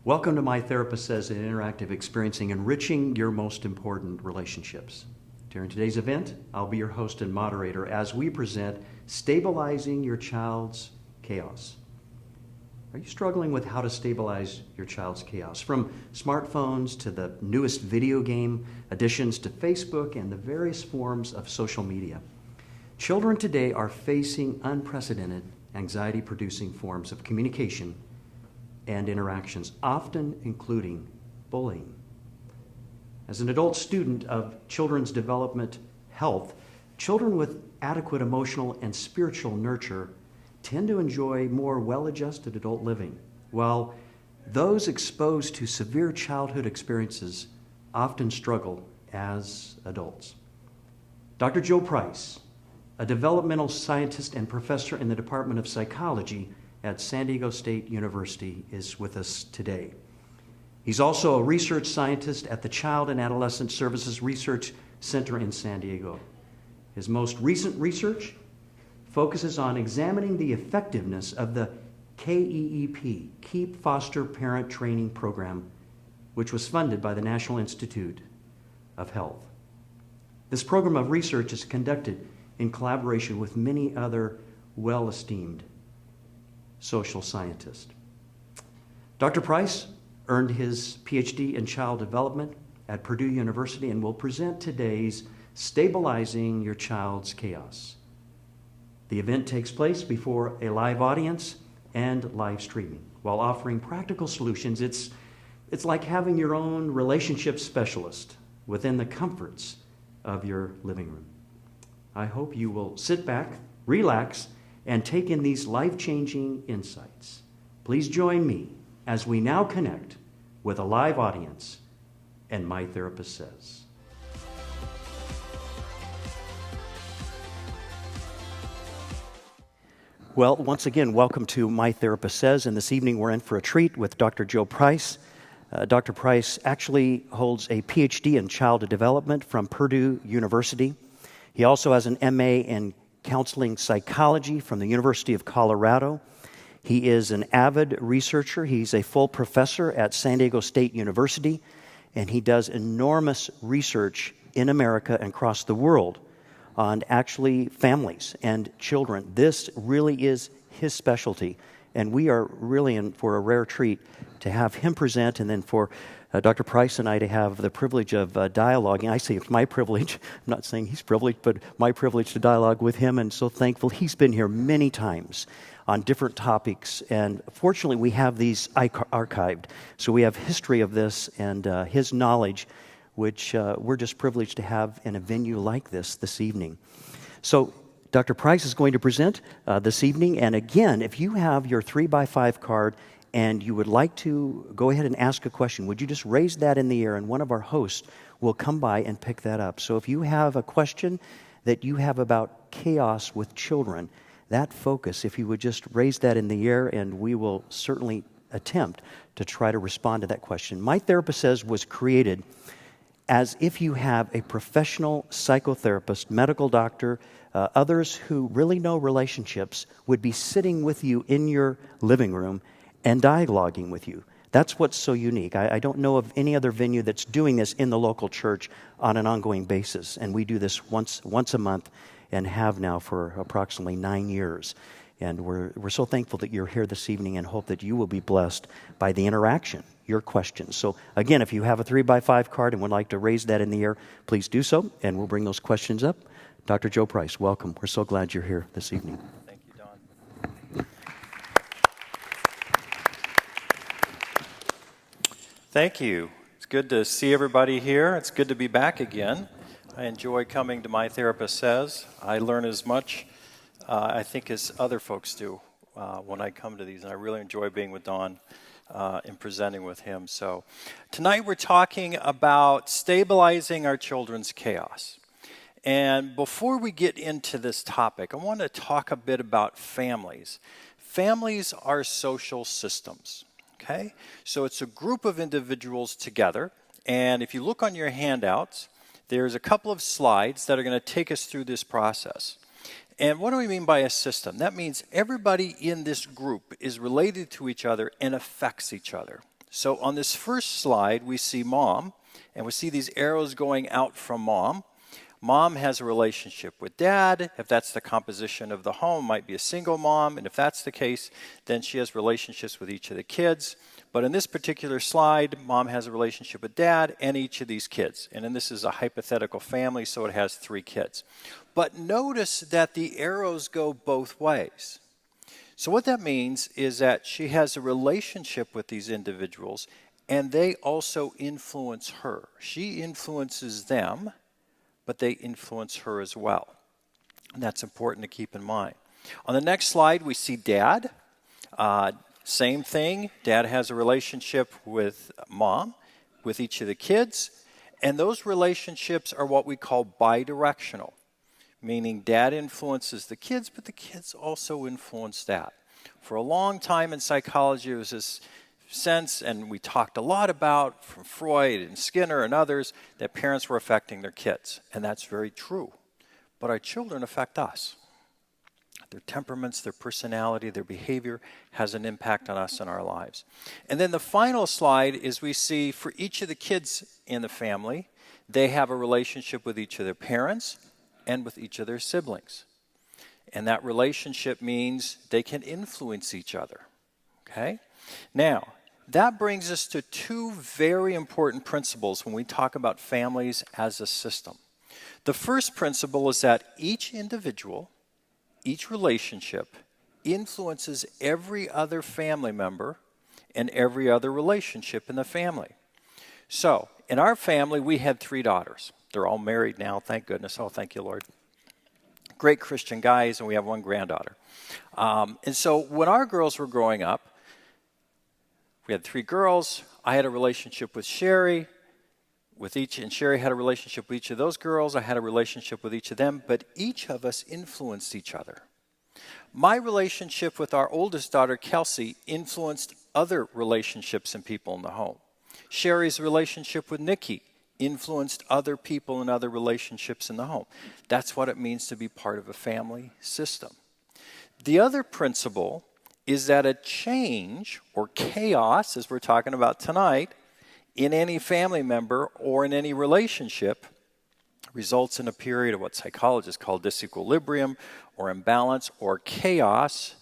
Welcome to My Therapist Says, an interactive experiencing enriching your most important relationships. During today's event, I'll be your host and moderator as we present Stabilizing Your Child's Chaos. Are you struggling with how to stabilize your child's chaos? From smartphones to the newest video game additions to Facebook and the various forms of social media. Children today are facing unprecedented anxiety-producing forms of communication and interactions, often including bullying. As an adult student of children's development health, children with adequate emotional and spiritual nurture tend to enjoy more well-adjusted adult living, while those exposed to severe childhood experiences often struggle as adults. Dr. Joe Price, a developmental scientist and professor in the Department of Psychology at San Diego State University, is with us today. He's also a research scientist at the Child and Adolescent Services Research Center in San Diego. His most recent research focuses on examining the effectiveness of the KEEP, Keep Foster Parent Training Program, which was funded by the National Institute of Health. This program of research is conducted in collaboration with many other well-esteemed social scientists. Dr. Price earned his PhD in child development at Purdue University and will present today's Stabilizing Your Child's Chaos. The event takes place before a live audience and live streaming. While offering practical solutions, it's like having your own relationship specialist within the comforts of your living room. I hope you will sit back, relax, and take in these life-changing insights. Please join me as we now connect with a live audience and My Therapist Says. Well, once again, welcome to My Therapist Says, and this evening we're in for a treat with Dr. Joe Price. Dr. Price actually holds a PhD in child development from Purdue University. He also has an MA in counseling psychology from the University of Colorado. He is an avid researcher. He's a full professor at San Diego State University, and he does enormous research in America and across the world on actually families and children. This really is his specialty, and we are really in for a rare treat to have him present, and then for Dr. Price and I to have the privilege of dialoguing. I say it's my privilege. I'm not saying he's privileged, but my privilege to dialogue with him, and so thankful. He's been here many times on different topics, and fortunately we have these archived. So we have history of this and his knowledge, which we're just privileged to have in a venue like this evening. So Dr. Price is going to present this evening, and again, if you have your 3x5 card and you would like to go ahead and ask a question, would you just raise that in the air, and one of our hosts will come by and pick that up. So if you have a question that you have about chaos with children, that focus, if you would just raise that in the air, and we will certainly attempt to try to respond to that question. My Therapist Says was created as if you have a professional psychotherapist, medical doctor, others who really know relationships would be sitting with you in your living room and dialoguing with you. That's what's so unique. I don't know of any other venue that's doing this in the local church on an ongoing basis, and we do this once a month and have now for approximately 9 years. And we're so thankful that you're here this evening and hope that you will be blessed by the interaction, your questions. So again, if you have a 3x5 card and would like to raise that in the air, please do so, and we'll bring those questions up. Dr. Joe Price, welcome. We're so glad you're here this evening. Thank you, Don. Thank you. It's good to see everybody here. It's good to be back again. I enjoy coming to My Therapist Says. I learn as much, I think, as other folks do when I come to these, and I really enjoy being with Don and presenting with him. So tonight we're talking about stabilizing our children's chaos. And before we get into this topic, I want to talk a bit about families. Families are social systems. Okay, so it's a group of individuals together, and if you look on your handouts, there's a couple of slides that are going to take us through this process. And what do we mean by a system? That means everybody in this group is related to each other and affects each other. So on this first slide, we see mom, and we see these arrows going out from mom. Mom has a relationship with dad. If that's the composition of the home, might be a single mom. And if that's the case, then she has relationships with each of the kids. But in this particular slide, mom has a relationship with dad and each of these kids. And then this is a hypothetical family, so it has 3 kids. But notice that the arrows go both ways. So what that means is that she has a relationship with these individuals, and they also influence her. She influences them, but they influence her as well. And that's important to keep in mind. On the next slide, we see dad. Same thing. Dad has a relationship with mom, with each of the kids. And those relationships are what we call bidirectional, meaning dad influences the kids, but the kids also influence dad. For a long time in psychology, there was this sense, and we talked a lot about from Freud and Skinner and others, that parents were affecting their kids. And that's very true. But our children affect us. Their temperaments, their personality, their behavior has an impact on us in our lives. And then the final slide is we see for each of the kids in the family, they have a relationship with each of their parents and with each of their siblings. And that relationship means they can influence each other. Okay? Now, that brings us to 2 very important principles when we talk about families as a system. The first principle is that each individual, each relationship, influences every other family member and every other relationship in the family. So, in our family, we had 3 daughters. They're all married now, thank goodness. Oh, thank you, Lord. Great Christian guys, and we have 1 granddaughter. And so when our girls were growing up, we had 3 girls. I had a relationship with Sherry, and Sherry had a relationship with each of those girls. I had a relationship with each of them, but each of us influenced each other. My relationship with our oldest daughter, Kelsey, influenced other relationships and people in the home. Sherry's relationship with Nikki influenced other people and other relationships in the home. That's what it means to be part of a family system. The other principle is that a change or chaos, as we're talking about tonight, in any family member or in any relationship results in a period of what psychologists call disequilibrium or imbalance or chaos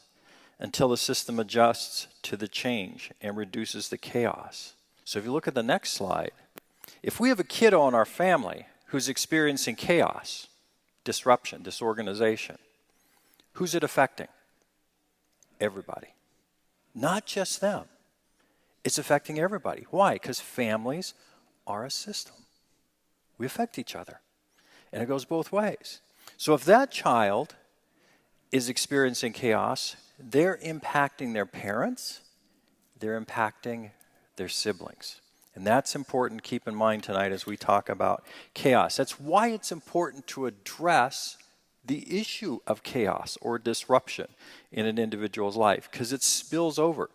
until the system adjusts to the change and reduces the chaos. So if you look at the next slide, if we have a kiddo in our family who's experiencing chaos, disruption, disorganization, who's it affecting? Everybody. Not just them. It's affecting everybody. Why? Because families are a system. We affect each other. And it goes both ways. So if that child is experiencing chaos, they're impacting their parents, they're impacting their siblings. And that's important to keep in mind tonight as we talk about chaos. That's why it's important to address the issue of chaos or disruption in an individual's life, because it spills over.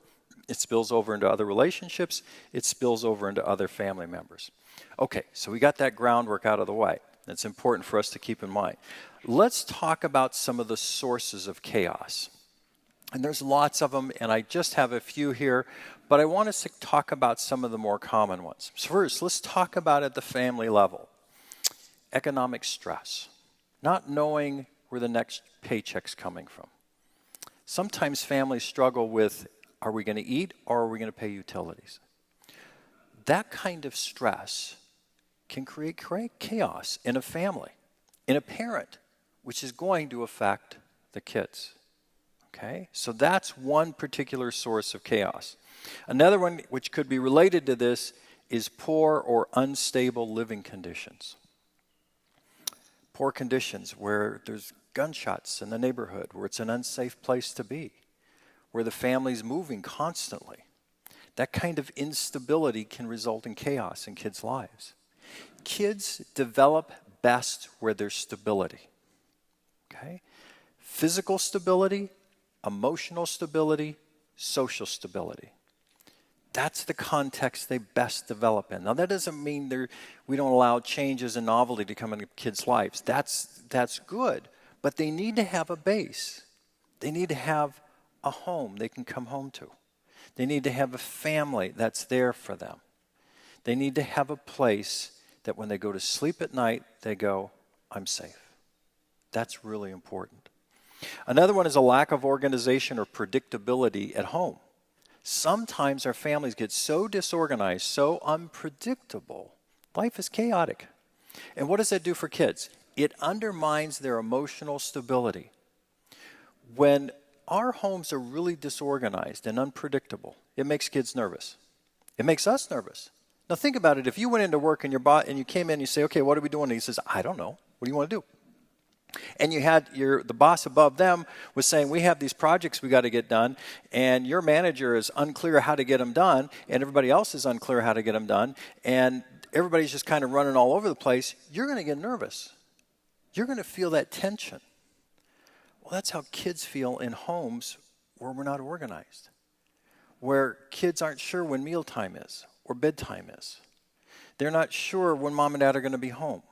It spills over into other relationships. It spills over into other family members. Okay, so we got that groundwork out of the way. That's important for us to keep in mind. Let's talk about some of the sources of chaos. And there's lots of them, and I just have a few here, but I want us to talk about some of the more common ones. So first, let's talk about at the family level. Economic stress. Not knowing where the next paycheck's coming from. Sometimes families struggle with, are we going to eat or are we going to pay utilities? That kind of stress can create chaos in a family, in a parent, which is going to affect the kids. Okay? So that's one particular source of chaos. Another one which could be related to this is poor or unstable living conditions. Poor conditions where there's gunshots in the neighborhood, where it's an unsafe place to be, where the family's moving constantly. That kind of instability can result in chaos in kids' lives. Kids develop best where there's stability. Okay? Physical stability, emotional stability, social stability. That's the context they best develop in. Now, that doesn't mean we don't allow changes and novelty to come into kids' lives. That's good, but they need to have a base. They need to have a home they can come home to. They need to have a family that's there for them. They need to have a place that when they go to sleep at night, they go, I'm safe. That's really important. Another one is a lack of organization or predictability at home. Sometimes our families get so disorganized, so unpredictable. Life is chaotic. And what does that do for kids? It undermines their emotional stability. When our homes are really disorganized and unpredictable, it makes kids nervous. It makes us nervous. Now think about it. If you went into work and you came in and you say, okay, what are we doing? And he says, I don't know. What do you want to do? And you had the boss above them was saying, we have these projects we got to get done, and your manager is unclear how to get them done, and everybody else is unclear how to get them done, and everybody's just kind of running all over the place. You're going to get nervous. You're going to feel that tension. Well, that's how kids feel in homes where we're not organized, where kids aren't sure when mealtime is or bedtime is. They're not sure when mom and dad are going to be home.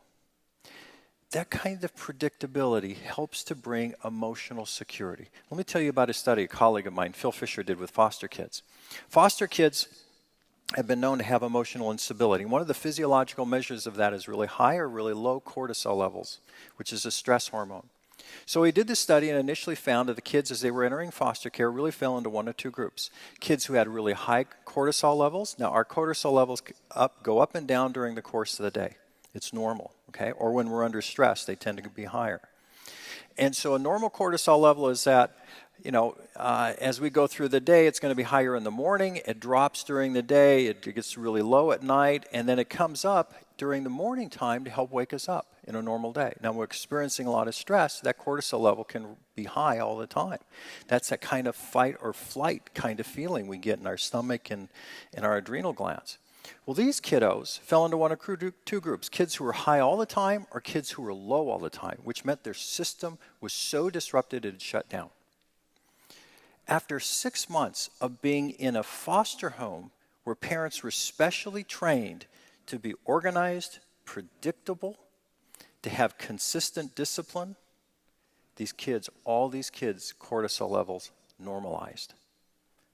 That kind of predictability helps to bring emotional security. Let me tell you about a study a colleague of mine, Phil Fisher, did with foster kids. Foster kids have been known to have emotional instability. One of the physiological measures of that is really high or really low cortisol levels, which is a stress hormone. So he did this study and initially found that the kids, as they were entering foster care, really fell into one of two groups. Kids who had really high cortisol levels. Now, our cortisol levels go up and down during the course of the day. It's normal, okay? Or when we're under stress, they tend to be higher. And so a normal cortisol level is that, as we go through the day, it's going to be higher in the morning. It drops during the day. It gets really low at night. And then it comes up during the morning time to help wake us up in a normal day. Now, we're experiencing a lot of stress. That cortisol level can be high all the time. That's that kind of fight or flight kind of feeling we get in our stomach and in our adrenal glands. Well, these kiddos fell into one of two groups, kids who were high all the time or kids who were low all the time, which meant their system was so disrupted it had shut down. After 6 months of being in a foster home where parents were specially trained to be organized, predictable, to have consistent discipline, all these kids' cortisol levels normalized.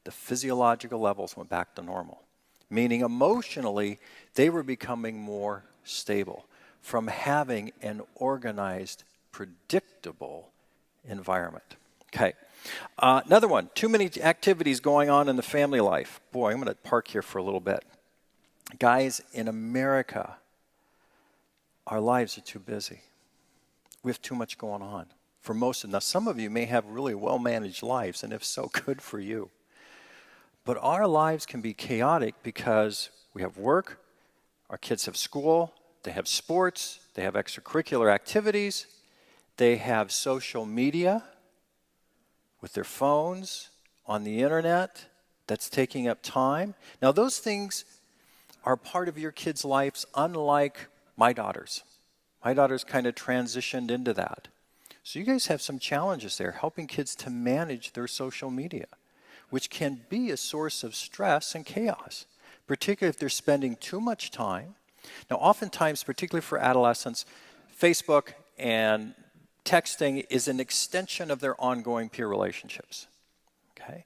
The physiological levels went back to normal. Meaning emotionally, they were becoming more stable from having an organized, predictable environment. Okay. Another one, too many activities going on in the family life. Boy, I'm going to park here for a little bit. Guys, in America, our lives are too busy. We have too much going on for most of them. Now, some of you may have really well-managed lives, and if so, good for you. But our lives can be chaotic because we have work, our kids have school, they have sports, they have extracurricular activities, they have social media with their phones, on the internet, that's taking up time. Now, those things are part of your kids' lives, unlike my daughters. My daughters kind of transitioned into that. So you guys have some challenges there, helping kids to manage their social media, which can be a source of stress and chaos, particularly if they're spending too much time. Now, oftentimes, particularly for adolescents, Facebook and texting is an extension of their ongoing peer relationships, okay?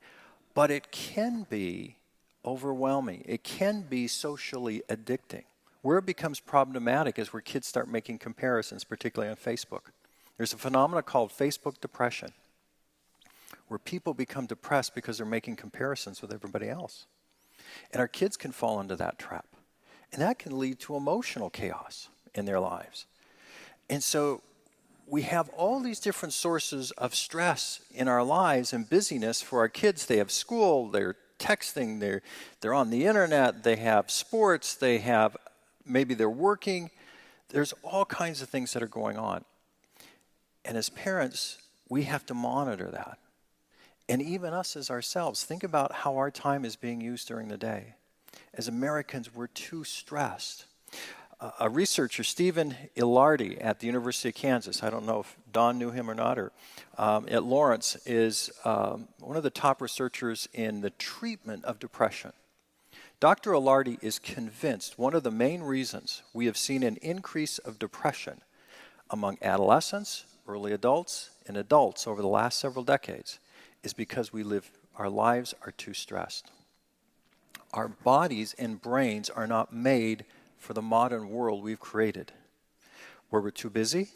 But it can be overwhelming. It can be socially addicting. Where it becomes problematic is where kids start making comparisons, particularly on Facebook. There's a phenomenon called Facebook depression, where people become depressed because they're making comparisons with everybody else. And our kids can fall into that trap. And that can lead to emotional chaos in their lives. And so we have all these different sources of stress in our lives and busyness for our kids. They have school, they're texting, they're on the internet, they have sports, maybe they're working. There's all kinds of things that are going on. And as parents, we have to monitor that. And even us as ourselves, think about how our time is being used during the day. As Americans, we're too stressed. A researcher, Stephen Ilardi at the University of Kansas, I don't know if Don knew him or not, or at Lawrence, is one of the top researchers in the treatment of depression. Dr. Ilardi is convinced one of the main reasons we have seen an increase of depression among adolescents, early adults, and adults over the last several decades is because our lives are too stressed. Our bodies and brains are not made for the modern world we've created. Where we're too busy,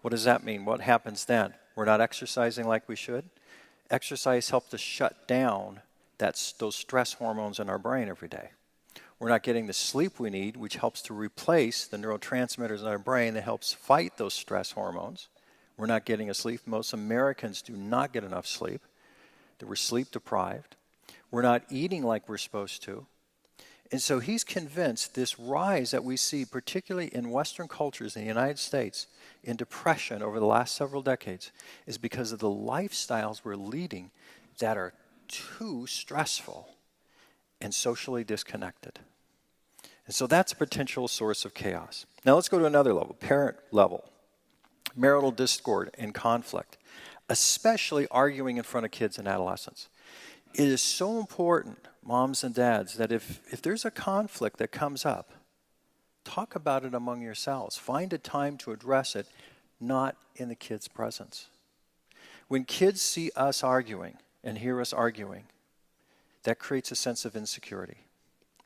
what does that mean? What happens then? We're not exercising like we should. Exercise helps us shut down those stress hormones in our brain every day. We're not getting the sleep we need, which helps to replace the neurotransmitters in our brain that helps fight those stress hormones. We're not getting a sleep. Most Americans do not get enough sleep. That we're sleep deprived. We're not eating like we're supposed to. And so he's convinced this rise that we see, particularly in Western cultures in the United States, in depression over the last several decades, is because of the lifestyles we're leading that are too stressful and socially disconnected. And so that's a potential source of chaos. Now let's go to another level, parent level. Marital discord and conflict, especially arguing in front of kids and adolescents. It is so important, moms and dads, that if there's a conflict that comes up, talk about it among yourselves. Find a time to address it, not in the kids' presence. When kids see us arguing and hear us arguing, that creates a sense of insecurity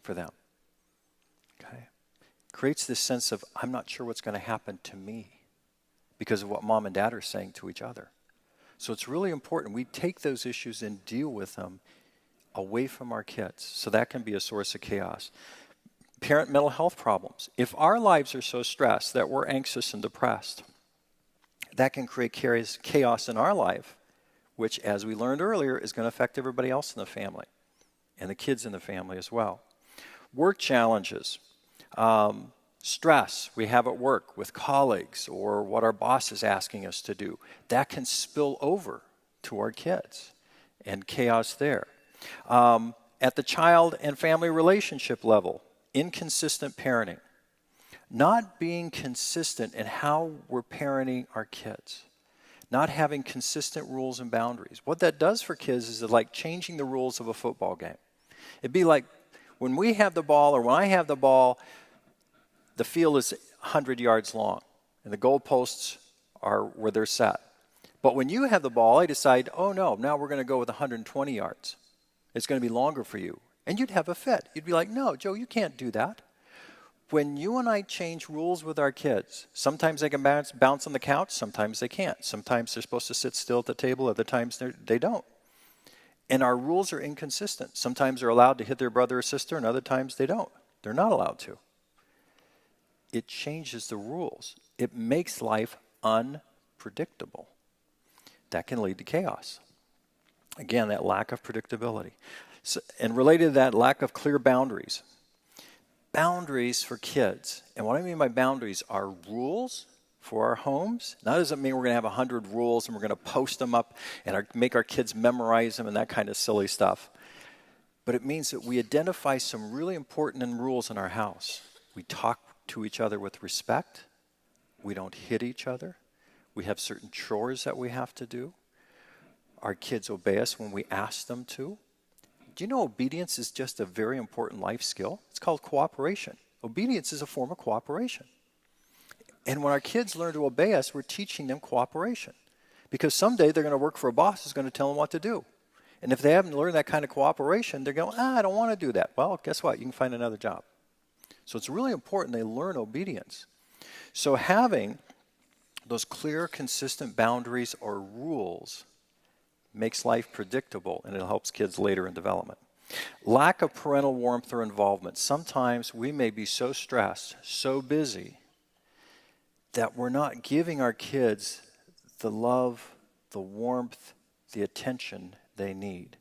for them. Okay? Creates this sense of, I'm not sure what's going to happen to me because of what mom and dad are saying to each other. So it's really important we take those issues and deal with them away from our kids. So that can be a source of chaos. Parent mental health problems. If our lives are so stressed that we're anxious and depressed, that can create chaos in our life, which, as we learned earlier, is going to affect everybody else in the family and the kids in the family as well. Work challenges. Stress we have at work with colleagues or what our boss is asking us to do. That can spill over to our kids and chaos there. At the child and family relationship level, inconsistent parenting. Not being consistent in how we're parenting our kids. Not having consistent rules and boundaries. What that does for kids is like changing the rules of a football game. It'd be like when we have the ball or when I have the ball, the field is 100 yards long, and the goalposts are where they're set. But when you have the ball, I decide, oh no, now we're going to go with 120 yards. It's going to be longer for you. And you'd have a fit. You'd be like, no, Joe, you can't do that. When you and I change rules with our kids, sometimes they can bounce on the couch, sometimes they can't. Sometimes they're supposed to sit still at the table, other times they don't. And our rules are inconsistent. Sometimes they're allowed to hit their brother or sister, and other times they don't. They're not allowed to. It changes the rules. It makes life unpredictable. That can lead to chaos. Again, that lack of predictability. So, and related to that, lack of clear boundaries. Boundaries for kids. And what I mean by boundaries are rules for our homes. That doesn't mean we're going to have 100 rules and we're going to post them up and make our kids memorize them and that kind of silly stuff. But it means that we identify some really important rules in our house. We talk to each other with respect. We don't hit each other. We have certain chores that we have to do. Our kids obey us when we ask them to. Do you know obedience is just a very important life skill? It's called cooperation. Obedience is a form of cooperation. And when our kids learn to obey us, we're teaching them cooperation. Because someday they're going to work for a boss who's going to tell them what to do. And if they haven't learned that kind of cooperation, they're going, I don't want to do that. Well, guess what? You can find another job. So it's really important they learn obedience. So having those clear, consistent boundaries or rules makes life predictable, and it helps kids later in development. Lack of parental warmth or involvement. Sometimes we may be so stressed, so busy, that we're not giving our kids the love, the warmth, the attention they need.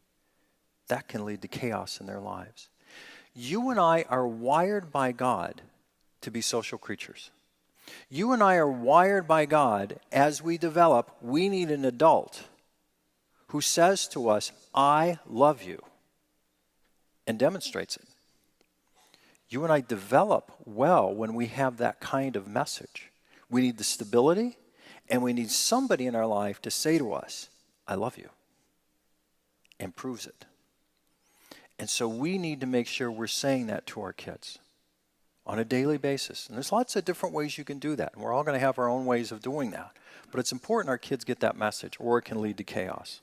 That can lead to chaos in their lives. You and I are wired by God to be social creatures. You and I are wired by God, as we develop, we need an adult who says to us, I love you, and demonstrates it. You and I develop well when we have that kind of message. We need the stability, and we need somebody in our life to say to us, I love you, and proves it. And so we need to make sure we're saying that to our kids on a daily basis. And there's lots of different ways you can do that, and we're all going to have our own ways of doing that. But it's important our kids get that message, or it can lead to chaos.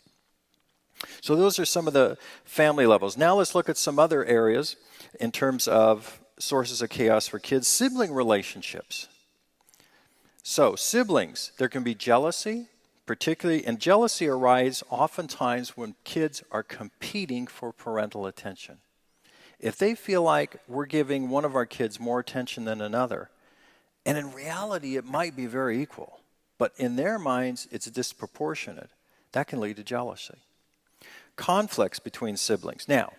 So those are some of the family levels. Now let's look at some other areas in terms of sources of chaos for kids. Sibling relationships. So siblings, there can be jealousy, particularly, and jealousy arises oftentimes when kids are competing for parental attention. If they feel like we're giving one of our kids more attention than another, and in reality it might be very equal, but in their minds it's disproportionate, that can lead to jealousy. Conflicts between siblings. Now,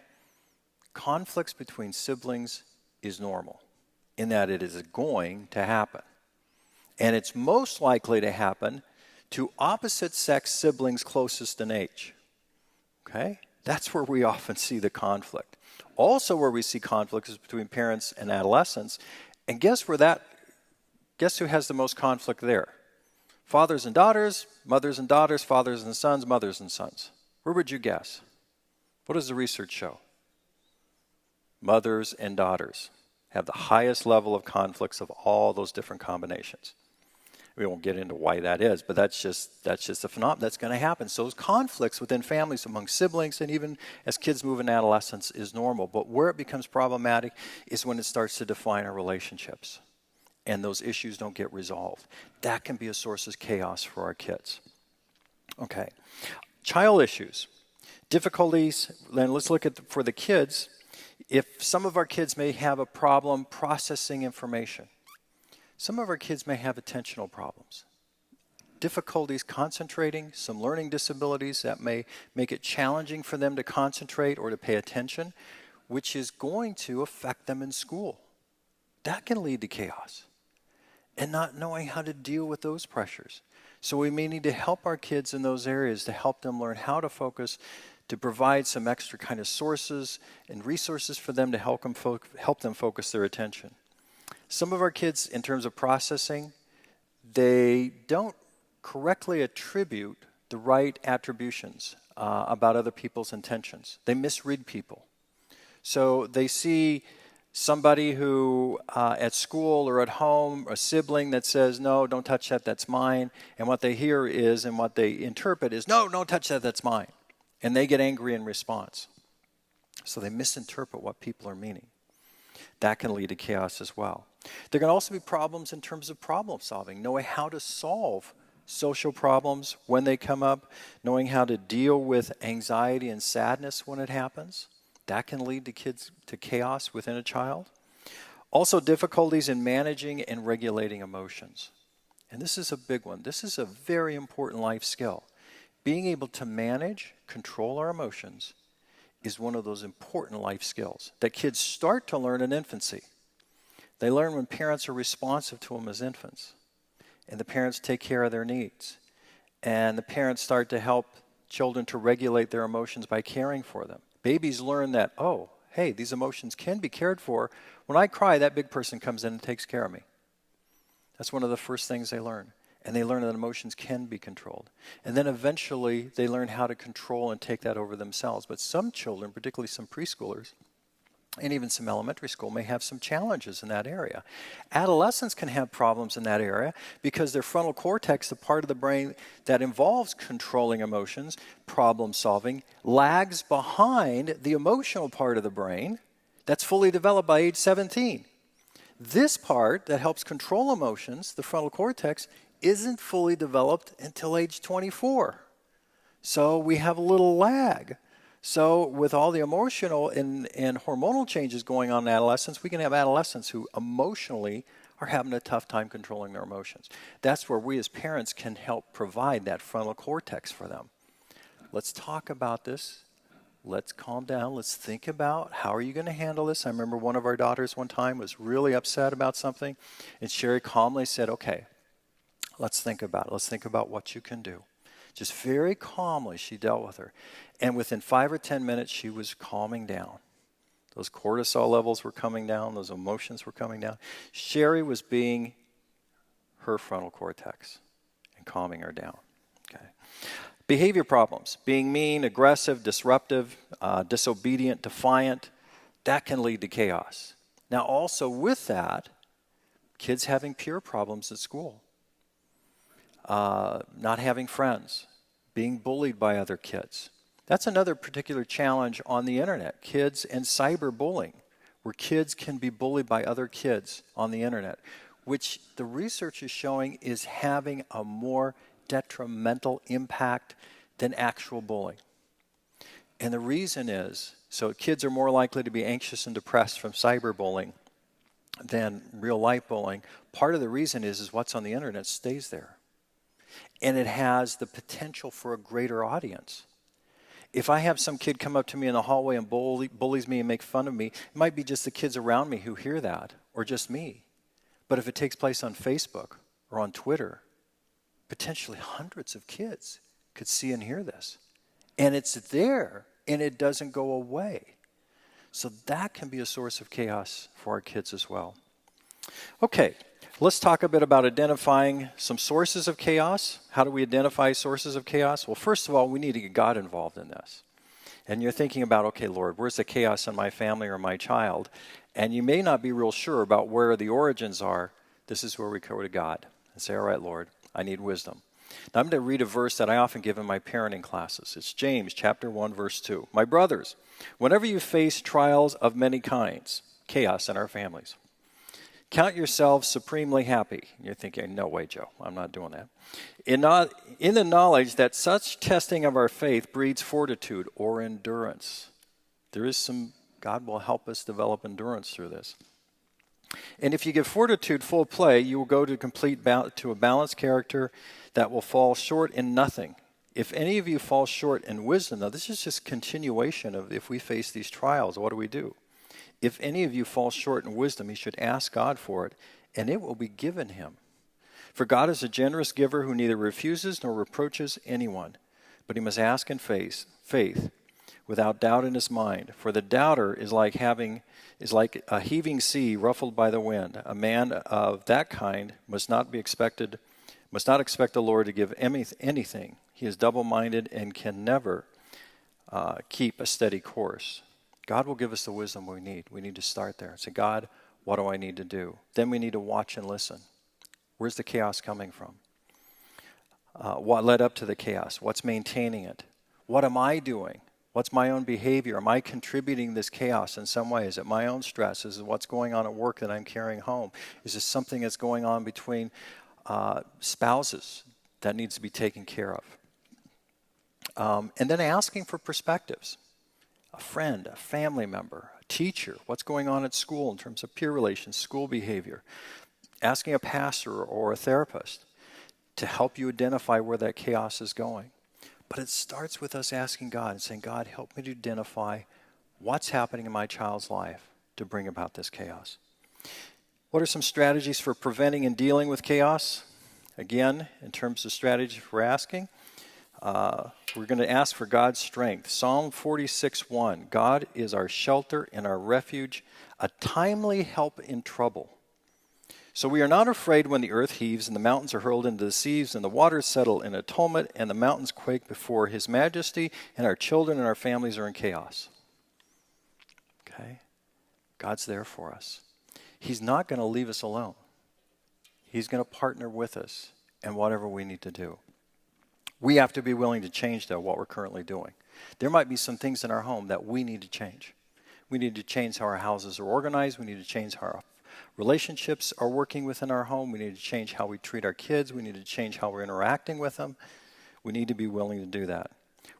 conflicts between siblings is normal in that it is going to happen. And it's most likely to happen to opposite sex siblings closest in age. Okay? That's where we often see the conflict. Also where we see conflict is between parents and adolescents. And guess who has the most conflict there? Fathers and daughters, mothers and daughters, fathers and sons, mothers and sons. Where would you guess? What does the research show? Mothers and daughters have the highest level of conflicts of all those different combinations. We won't get into why that is, but that's just a phenomenon that's going to happen. So those conflicts within families among siblings and even as kids move into adolescence is normal. But where it becomes problematic is when it starts to define our relationships and those issues don't get resolved. That can be a source of chaos for our kids. Okay. Child issues. Difficulties, then let's look at for the kids. If some of our kids may have a problem processing information, some of our kids may have attentional problems, difficulties concentrating, some learning disabilities that may make it challenging for them to concentrate or to pay attention, which is going to affect them in school. That can lead to chaos and not knowing how to deal with those pressures. So we may need to help our kids in those areas to help them learn how to focus, to provide some extra kind of sources and resources for them to help them focus their attention. Some of our kids, in terms of processing, they don't correctly attribute the right attributions about other people's intentions. They misread people. So they see somebody who at school or at home, a sibling that says, no, don't touch that, that's mine. And what they hear is, and what they interpret is, no, don't touch that, that's mine. And they get angry in response. So they misinterpret what people are meaning. That can lead to chaos as well. There can also be problems in terms of problem solving, knowing how to solve social problems when they come up, knowing how to deal with anxiety and sadness when it happens. That can lead to chaos within a child. Also difficulties in managing and regulating emotions. And this is a big one. This is a very important life skill. Being able to manage, control our emotions is one of those important life skills that kids start to learn in infancy. They learn when parents are responsive to them as infants, and the parents take care of their needs, and the parents start to help children to regulate their emotions by caring for them. Babies learn that, oh, hey, these emotions can be cared for. When I cry, that big person comes in and takes care of me. That's one of the first things they learn. And they learn that emotions can be controlled. And then eventually they learn how to control and take that over themselves. But some children, particularly some preschoolers, and even some elementary school, may have some challenges in that area. Adolescents can have problems in that area because their frontal cortex, the part of the brain that involves controlling emotions, problem solving, lags behind the emotional part of the brain that's fully developed by age 17. This part that helps control emotions, the frontal cortex, isn't fully developed until age 24. So we have a little lag. So with all the emotional and hormonal changes going on in adolescence, we can have adolescents who emotionally are having a tough time controlling their emotions. That's where we as parents can help provide that frontal cortex for them. Let's talk about this. Let's calm down. Let's think about how are you going to handle this. I remember one of our daughters one time was really upset about something, and Sherry calmly said, okay, let's think about it. Let's think about what you can do. Just very calmly, she dealt with her. And within 5 or 10 minutes, she was calming down. Those cortisol levels were coming down. Those emotions were coming down. Sherry was being her frontal cortex and calming her down. Okay. Behavior problems, being mean, aggressive, disruptive, disobedient, defiant, that can lead to chaos. Now, also with that, kids having peer problems at school. Not having friends, being bullied by other kids. That's another particular challenge on the internet, kids and cyberbullying, where kids can be bullied by other kids on the internet, which the research is showing is having a more detrimental impact than actual bullying. And the reason is, so kids are more likely to be anxious and depressed from cyberbullying than real life bullying. Part of the reason is what's on the internet stays there. And it has the potential for a greater audience. If I have some kid come up to me in the hallway and bullies me and make fun of me, it might be just the kids around me who hear that, or just me. But if it takes place on Facebook or on Twitter, potentially hundreds of kids could see and hear this. And it's there, and it doesn't go away. So that can be a source of chaos for our kids as well. Okay, let's talk a bit about identifying some sources of chaos. How do we identify sources of chaos? Well, first of all, we need to get God involved in this. And you're thinking about, okay, Lord, where's the chaos in my family or my child? And you may not be real sure about where the origins are. This is where we go to God and say, all right, Lord, I need wisdom. Now, I'm going to read a verse that I often give in my parenting classes. It's James chapter 1, verse 2. My brothers, whenever you face trials of many kinds, chaos in our families, count yourselves supremely happy. You're thinking, no way, Joe, I'm not doing that. In the knowledge that such testing of our faith breeds fortitude or endurance. God will help us develop endurance through this. And if you give fortitude full play, you will go to a balanced character that will fall short in nothing. If any of you fall short in wisdom, now this is just continuation of if we face these trials, what do we do? If any of you fall short in wisdom, he should ask God for it, and it will be given him. For God is a generous giver who neither refuses nor reproaches anyone, but he must ask in faith, without doubt in his mind. For the doubter is like a heaving sea ruffled by the wind. A man of that kind must not expect the Lord to give anything. He is double-minded and can never keep a steady course. God will give us the wisdom we need. We need to start there. Say, God, what do I need to do? Then we need to watch and listen. Where's the chaos coming from? What led up to the chaos? What's maintaining it? What am I doing? What's my own behavior? Am I contributing this chaos in some way? Is it my own stress? Is it what's going on at work that I'm carrying home? Is this something that's going on between spouses that needs to be taken care of? And then asking for perspectives. A friend, a family member, a teacher, what's going on at school in terms of peer relations, school behavior. Asking a pastor or a therapist to help you identify where that chaos is going. But it starts with us asking God and saying, God, help me to identify what's happening in my child's life to bring about this chaos. What are some strategies for preventing and dealing with chaos? Again, in terms of strategy for asking, we're going to ask for God's strength. Psalm 46:1, God is our shelter and our refuge, a timely help in trouble. So we are not afraid when the earth heaves and the mountains are hurled into the seas and the waters settle in a tumult and the mountains quake before his majesty and our children and our families are in chaos. Okay? God's there for us. He's not going to leave us alone. He's going to partner with us in whatever we need to do. We have to be willing to change, though, what we're currently doing. There might be some things in our home that we need to change. We need to change how our houses are organized. We need to change how our relationships are working within our home. We need to change how we treat our kids. We need to change how we're interacting with them. We need to be willing to do that.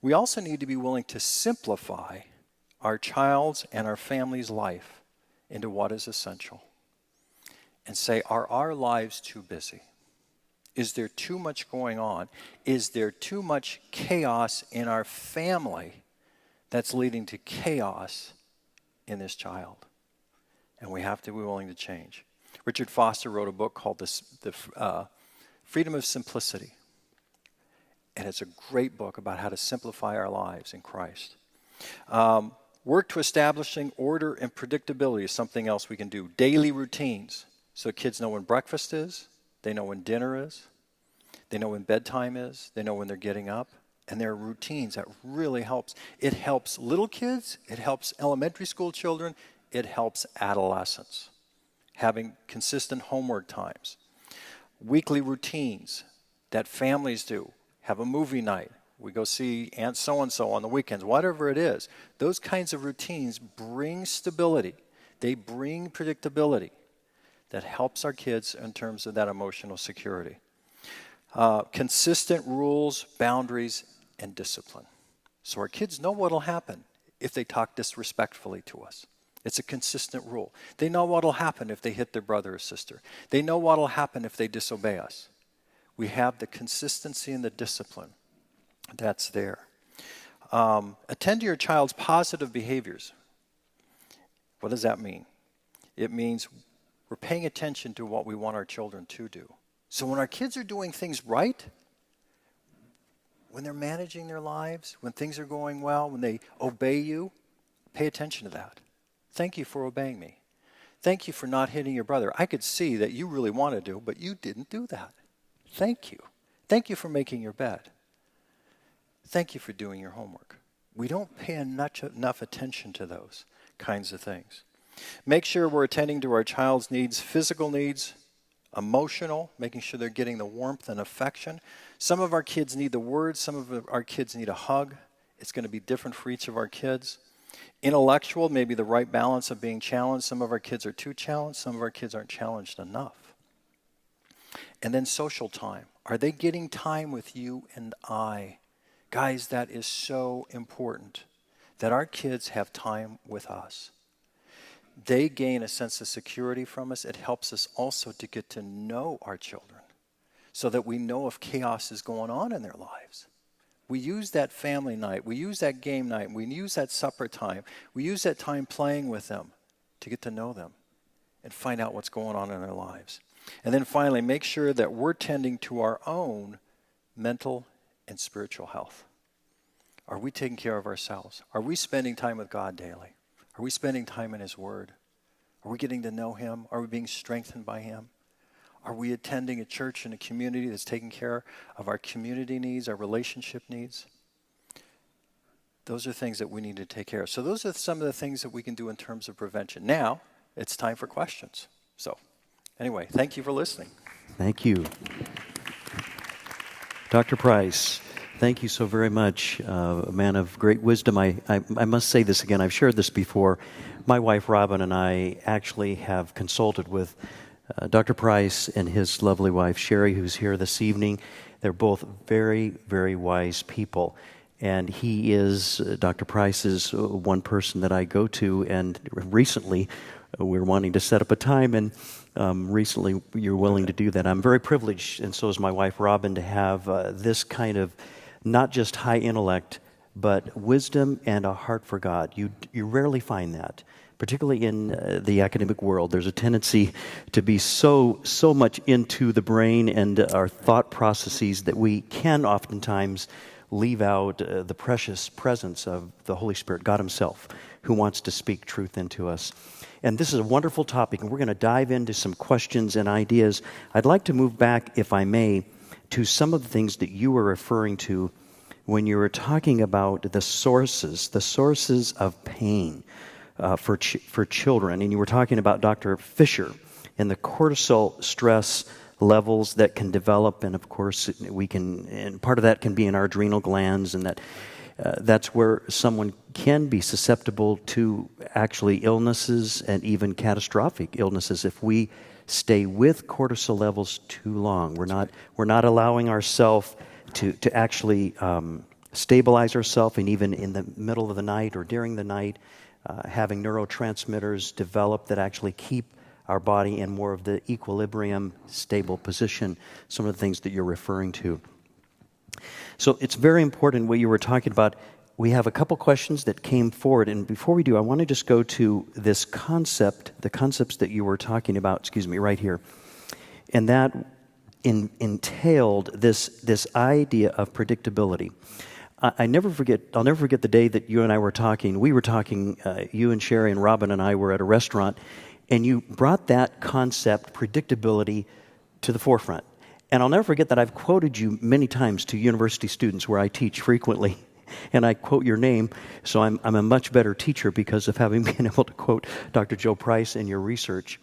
We also need to be willing to simplify our child's and our family's life into what is essential. And say, are our lives too busy? Is there too much going on? Is there too much chaos in our family that's leading to chaos in this child? And we have to be willing to change. Richard Foster wrote a book called The Freedom of Simplicity. And it's a great book about how to simplify our lives in Christ. Work to establishing order and predictability is something else we can do. Daily routines. So kids know when breakfast is. They know when dinner is. They know when bedtime is. They know when they're getting up. And there are routines that really helps. It helps little kids. It helps elementary school children. It helps adolescents. Having consistent homework times. Weekly routines that families do. Have a movie night We go see Aunt so-and-so on the weekends, whatever it is. Those kinds of routines bring stability. They bring predictability that helps our kids in terms of that emotional security. Consistent rules, boundaries, and discipline. So our kids know what will happen if they talk disrespectfully to us. It's a consistent rule. They know what will happen if they hit their brother or sister. They know what will happen if they disobey us. We have the consistency and the discipline that's there. Attend to your child's positive behaviors. What does that mean? It means we're paying attention to what we want our children to do. So when our kids are doing things right, when they're managing their lives, when things are going well, when they obey you, pay attention to that. Thank you for obeying me. Thank you for not hitting your brother. I could see that you really wanted to, but you didn't do that. Thank you. Thank you for making your bed. Thank you for doing your homework. We don't pay enough attention to those kinds of things. Make sure we're attending to our child's needs, physical needs, emotional, making sure they're getting the warmth and affection. Some of our kids need the words. Some of our kids need a hug. It's going to be different for each of our kids. Intellectual, maybe the right balance of being challenged. Some of our kids are too challenged. Some of our kids aren't challenged enough. And then social time. Are they getting time with you and I? Guys, that is so important, that our kids have time with us. They gain a sense of security from us. It helps us also to get to know our children so that we know if chaos is going on in their lives. We use that family night. We use that game night. We use that supper time. We use that time playing with them to get to know them and find out what's going on in their lives. And then finally, make sure that we're tending to our own mental and spiritual health. Are we taking care of ourselves? Are we spending time with God daily? Are we spending time in His Word? Are we getting to know Him? Are we being strengthened by Him? Are we attending a church and a community that's taking care of our community needs, our relationship needs? Those are things that we need to take care of. So those are some of the things that we can do in terms of prevention. Now, it's time for questions. So, anyway, thank you for listening. Thank you. Dr. Price, thank you so very much. A man of great wisdom. I must say this again. I've shared this before. My wife, Robin, and I actually have consulted with Dr. Price and his lovely wife, Sherry, who's here this evening. They're both very, very wise people. And he is, Dr. Price is one person that I go to. And recently, we're wanting to set up a time. And recently, you're willing to do that. I'm very privileged, and so is my wife, Robin, to have this kind of not just high intellect, but wisdom and a heart for God. You rarely find that. Particularly in the academic world, there's a tendency to be so much into the brain and our thought processes that we can oftentimes leave out the precious presence of the Holy Spirit, God Himself, who wants to speak truth into us. And this is a wonderful topic, and we're going to dive into some questions and ideas. I'd like to move back, if I may, to some of the things that you were referring to when you were talking about the sources of pain. For children, and you were talking about Dr. Fisher and the cortisol stress levels that can develop, and of course and part of that can be in our adrenal glands, and that's where someone can be susceptible to actually illnesses and even catastrophic illnesses if we stay with cortisol levels too long. We're not allowing ourselves to actually stabilize ourselves, and even in the middle of the night or during the night. Having neurotransmitters develop that actually keep our body in more of the equilibrium, stable position, some of the things that you're referring to. So it's very important what you were talking about. We have a couple questions that came forward, and before we do, I want to just go to this concept, the concepts that you were talking about, right here. And that entailed this idea of predictability. I'll never forget the day that you and I were talking. We were talking, you and Sherry and Robin and I were at a restaurant, and you brought that concept, predictability, to the forefront. And I'll never forget that I've quoted you many times to university students where I teach frequently, and I quote your name, so I'm a much better teacher because of having been able to quote Dr. Joe Price in your research.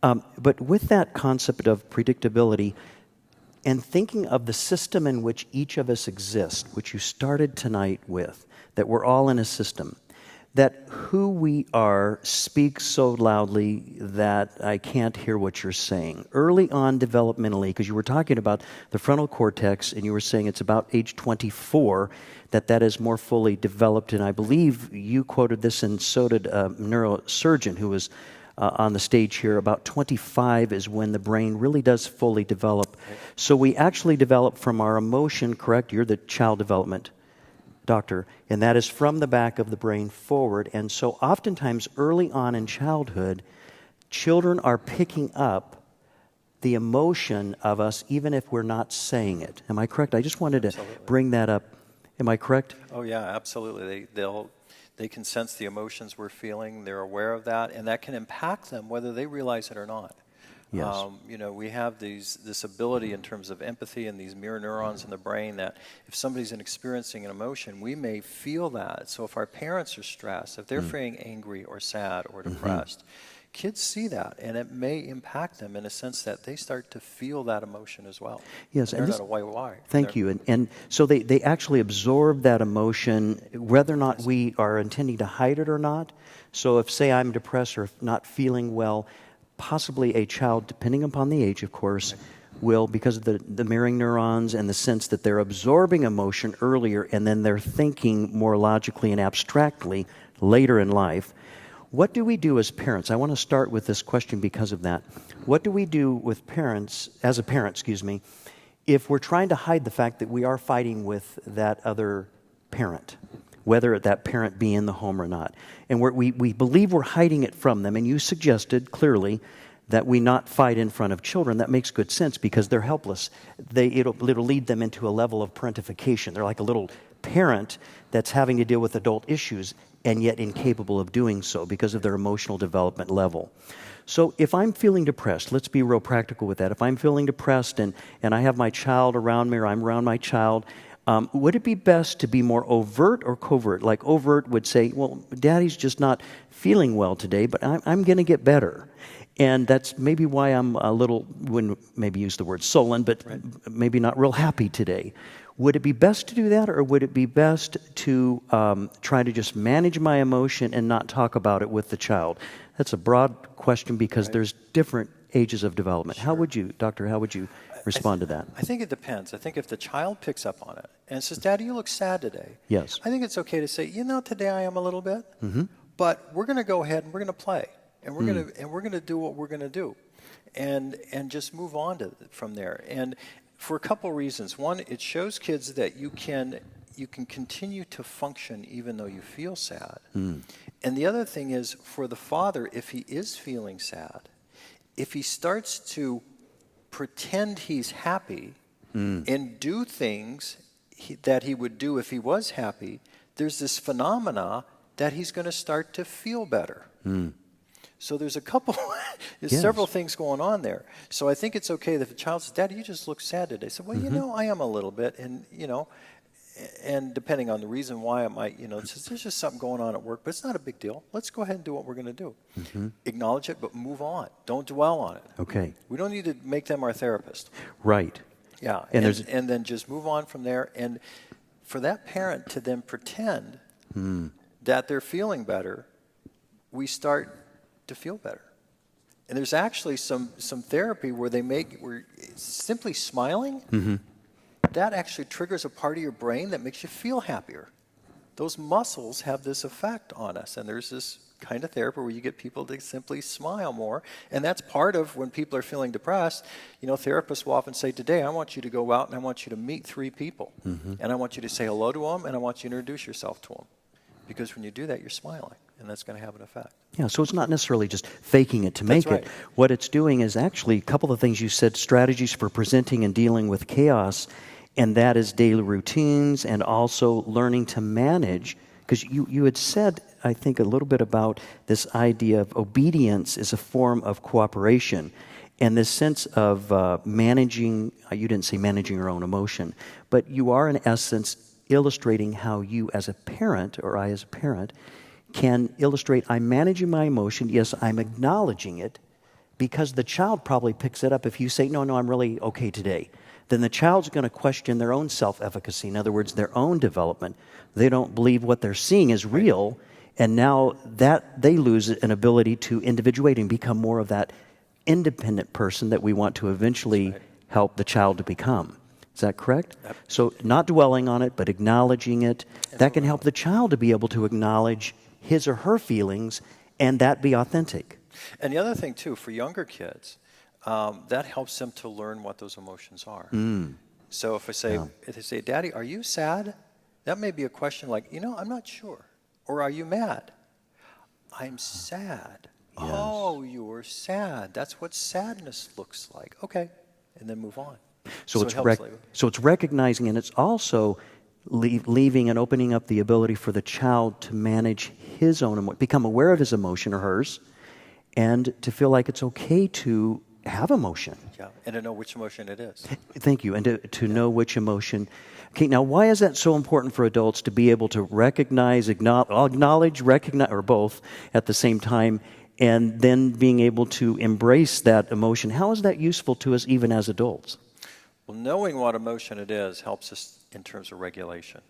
But with that concept of predictability, and thinking of the system in which each of us exist, which you started tonight with, that we're all in a system, that who we are speaks so loudly that I can't hear what you're saying. Early on developmentally, because you were talking about the frontal cortex, and you were saying it's about age 24 that is more fully developed, and I believe you quoted this, and so did a neurosurgeon who was on the stage here. About 25 is when the brain really does fully develop. So we actually develop from our emotion, correct? You're the child development doctor, and that is from the back of the brain forward. And so oftentimes early on in childhood, children are picking up the emotion of us even if we're not saying it. Am I correct? I just wanted to bring that up. Am I correct? Oh yeah, absolutely. They can sense the emotions we're feeling. They're aware of that, and that can impact them whether they realize it or not. Yes. We have this ability in terms of empathy and these mirror neurons in the brain that if somebody's experiencing an emotion, we may feel that. So if our parents are stressed, if they're feeling angry or sad or depressed, kids see that, and it may impact them in a sense that they start to feel that emotion as well. Yes, and they're not aware why. Thank you. And so they actually absorb that emotion, whether or not we are intending to hide it or not. So if, say, I'm depressed or not feeling well, possibly a child, depending upon the age, of course, will, because of the mirroring neurons and the sense that they're absorbing emotion earlier and then they're thinking more logically and abstractly later in life. What do we do as parents? I want to start with this question because of that. What do we do with parents, as a parent, if we're trying to hide the fact that we are fighting with that other parent, whether that parent be in the home or not? And we believe we're hiding it from them, and you suggested clearly that we not fight in front of children. That makes good sense because they're helpless. It'll lead them into a level of parentification. They're like a little parent that's having to deal with adult issues and yet incapable of doing so because of their emotional development level. So if I'm feeling depressed, let's be real practical with that. If I'm feeling depressed and I have my child around me or I'm around my child, would it be best to be more overt or covert? Like overt would say, well, Daddy's just not feeling well today, but I'm going to get better. And that's maybe why I'm a little, wouldn't maybe use the word sullen, but maybe not real happy today. Would it be best to do that, or would it be best to try to just manage my emotion and not talk about it with the child? That's a broad question because there's different ages of development. Sure. How would you respond to that? I think it depends. I think if the child picks up on it and says, Daddy, you look sad today. Yes. I think it's okay to say, today I am a little bit, but we're going to go ahead and we're going to play. And we're going to do what we're going to do, and just move on from there. And for a couple reasons. One, it shows kids that you can continue to function even though you feel sad. And the other thing is, for the father, if he is feeling sad, if he starts to pretend he's happy and do things that he would do if he was happy, there's this phenomena that he's going to start to feel better. So there's several things going on there. So I think it's okay that if a child says, Daddy, you just look sad today. So, well, I am a little bit. And, and depending on the reason why, it might, there's just something going on at work, but it's not a big deal. Let's go ahead and do what we're going to do. Acknowledge it, but move on. Don't dwell on it. Okay. We don't need to make them our therapist. Right. Yeah. And then just move on from there. And for that parent to then pretend that they're feeling better, we start to feel better. And there's actually some therapy where where simply smiling, that actually triggers a part of your brain that makes you feel happier. Those muscles have this effect on us, and there's this kind of therapy where you get people to simply smile more, and that's part of when people are feeling depressed. Therapists will often say, today I want you to go out and I want you to meet 3 people, and I want you to say hello to them, and I want you to introduce yourself to them. Because when you do that, you're smiling, and that's going to have an effect. Yeah, so it's not necessarily just faking it to make That's right. it. What it's doing is actually a couple of things you said, strategies for presenting and dealing with chaos, and that is daily routines and also learning to manage. Because you had said, I think, a little bit about this idea of obedience is a form of cooperation. And this sense of managing, you didn't say managing your own emotion, but you are in essence illustrating how you as a parent, or I as a parent, can illustrate, I'm managing my emotion, yes, I'm acknowledging it, because the child probably picks it up if you say, no, I'm really okay today. then the child's going to question their own self-efficacy. In other words, their own development. They don't believe what they're seeing is real, and now that they lose an ability to individuate and become more of that independent person that we want to eventually help the child to become. Is that correct? Yep. So not dwelling on it, but acknowledging it, that can help the child to be able to acknowledge his or her feelings and that be authentic. And the other thing, too, for younger kids, that helps them to learn what those emotions are. So if they say, Daddy, are you sad? That may be a question like, I'm not sure. Or are you mad? I'm sad. Yes. Oh, you're sad. That's what sadness looks like. Okay. And then move on. So it's recognizing, and it's also leaving and opening up the ability for the child to manage his own emotion, become aware of his emotion or hers, and to feel like it's okay to have emotion. Yeah, and to know which emotion it is. Thank you, and to know which emotion. Okay, now why is that so important for adults to be able to recognize, acknowledge, recognize, or both at the same time, and then being able to embrace that emotion? How is that useful to us even as adults? Well, knowing what emotion it is helps us in terms of regulation.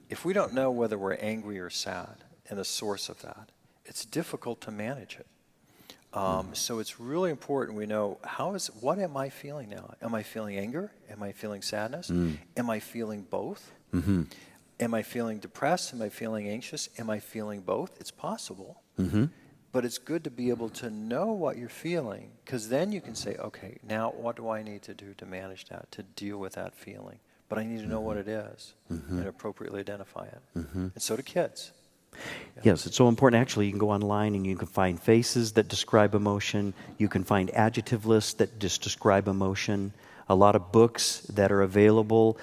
If we don't know whether we're angry or sad and the source of that, it's difficult to manage it. So it's really important we know what am I feeling now? Am I feeling anger? Am I feeling sadness? Am I feeling both? Am I feeling depressed? Am I feeling anxious? Am I feeling both? It's possible. But it's good to be able to know what you're feeling, because then you can say, okay, now what do I need to do to manage that, to deal with that feeling? But I need to know what it is and appropriately identify it. And so do kids. Yes, it's so important. Actually, you can go online and you can find faces that describe emotion. You can find adjective lists that just describe emotion. A lot of books that are available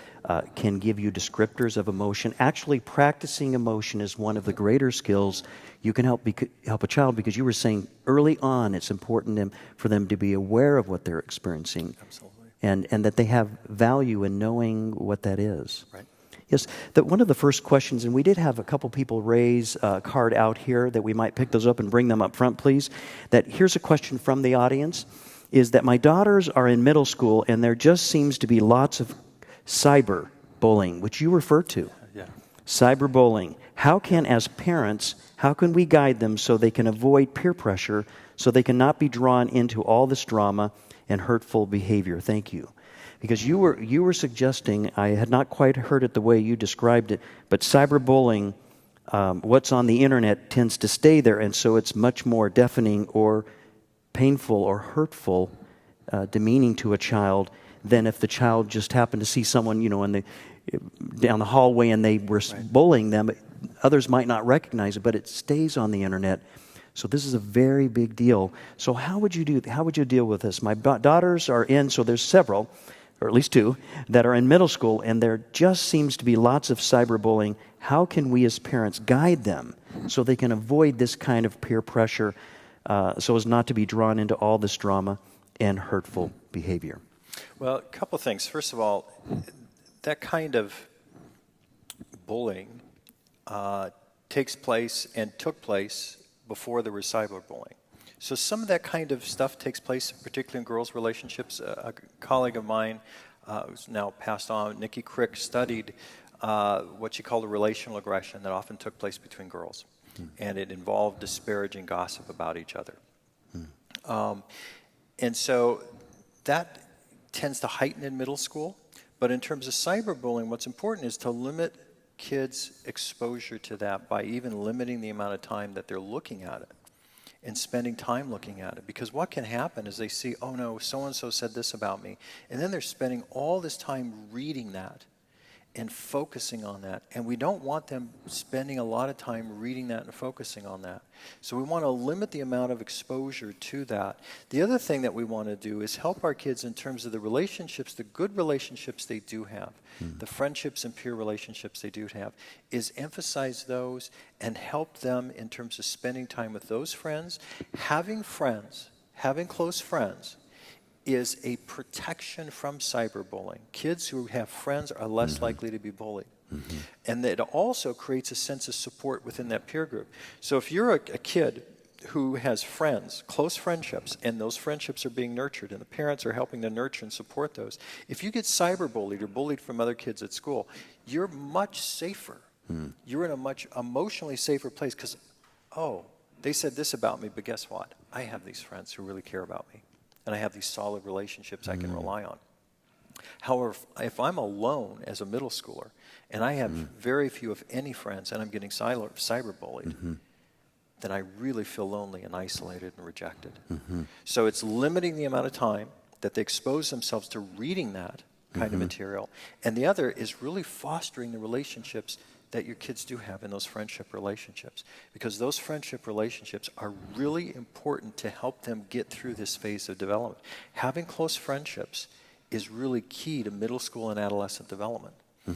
can give you descriptors of emotion. Actually, practicing emotion is one of the greater skills you can help a child, because you were saying early on it's important for them to be aware of what they're experiencing. Absolutely. And that they have value in knowing what that is. Right. Yes, that one of the first questions, and we did have a couple people raise a card out here that we might pick those up and bring them up front, please. That here's a question from the audience, is that my daughters are in middle school and there just seems to be lots of cyber bullying, which you referred to. Yeah. Cyberbullying. How can we guide them so they can avoid peer pressure, so they cannot be drawn into all this drama and hurtful behavior? Thank you. Because you were suggesting, I had not quite heard it the way you described it, but cyberbullying, what's on the internet tends to stay there, and so it's much more deafening or painful or hurtful, demeaning to a child than if the child just happened to see someone, down the hallway and they were bullying them. Others might not recognize it, but it stays on the internet. So this is a very big deal. So how would you deal with this? My daughters are in, so there's several, or at least two, that are in middle school, and there just seems to be lots of cyberbullying. How can we as parents guide them so they can avoid this kind of peer pressure, so as not to be drawn into all this drama and hurtful behavior? Well, a couple things. First of all, that kind of bullying takes place and took place before there was cyberbullying. So some of that kind of stuff takes place, particularly in girls' relationships. A colleague of mine, who's now passed on, Nikki Crick, studied what she called a relational aggression that often took place between girls. And it involved disparaging gossip about each other. And so that tends to heighten in middle school. But in terms of cyberbullying, what's important is to limit kids' exposure to that by even limiting the amount of time that they're looking at it and spending time looking at it. Because what can happen is they see, oh no, so-and-so said this about me. And then they're spending all this time reading that and focusing on that. And we don't want them spending a lot of time reading that and focusing on that. So we want to limit the amount of exposure to that. The other thing that we want to do is help our kids in terms of the relationships, the good relationships they do have, the friendships and peer relationships they do have, is emphasize those and help them in terms of spending time with those friends. Having close friends, is a protection from cyberbullying. Kids who have friends are less likely to be bullied. And it also creates a sense of support within that peer group. So if you're a kid who has friends, close friendships, and those friendships are being nurtured, and the parents are helping to nurture and support those. If you get cyberbullied or bullied from other kids at school, you're much safer. You're in a much emotionally safer place because, oh, they said this about me, but guess what? I have these friends who really care about me, and I have these solid relationships I can rely on. However, if I'm alone as a middle schooler, and I have very few, if any, friends, and I'm getting cyberbullied, then I really feel lonely and isolated and rejected. So it's limiting the amount of time that they expose themselves to reading that kind of material. And the other is really fostering the relationships that your kids do have in those friendship relationships. Because those friendship relationships are really important to help them get through this phase of development. Having close friendships is really key to middle school and adolescent development.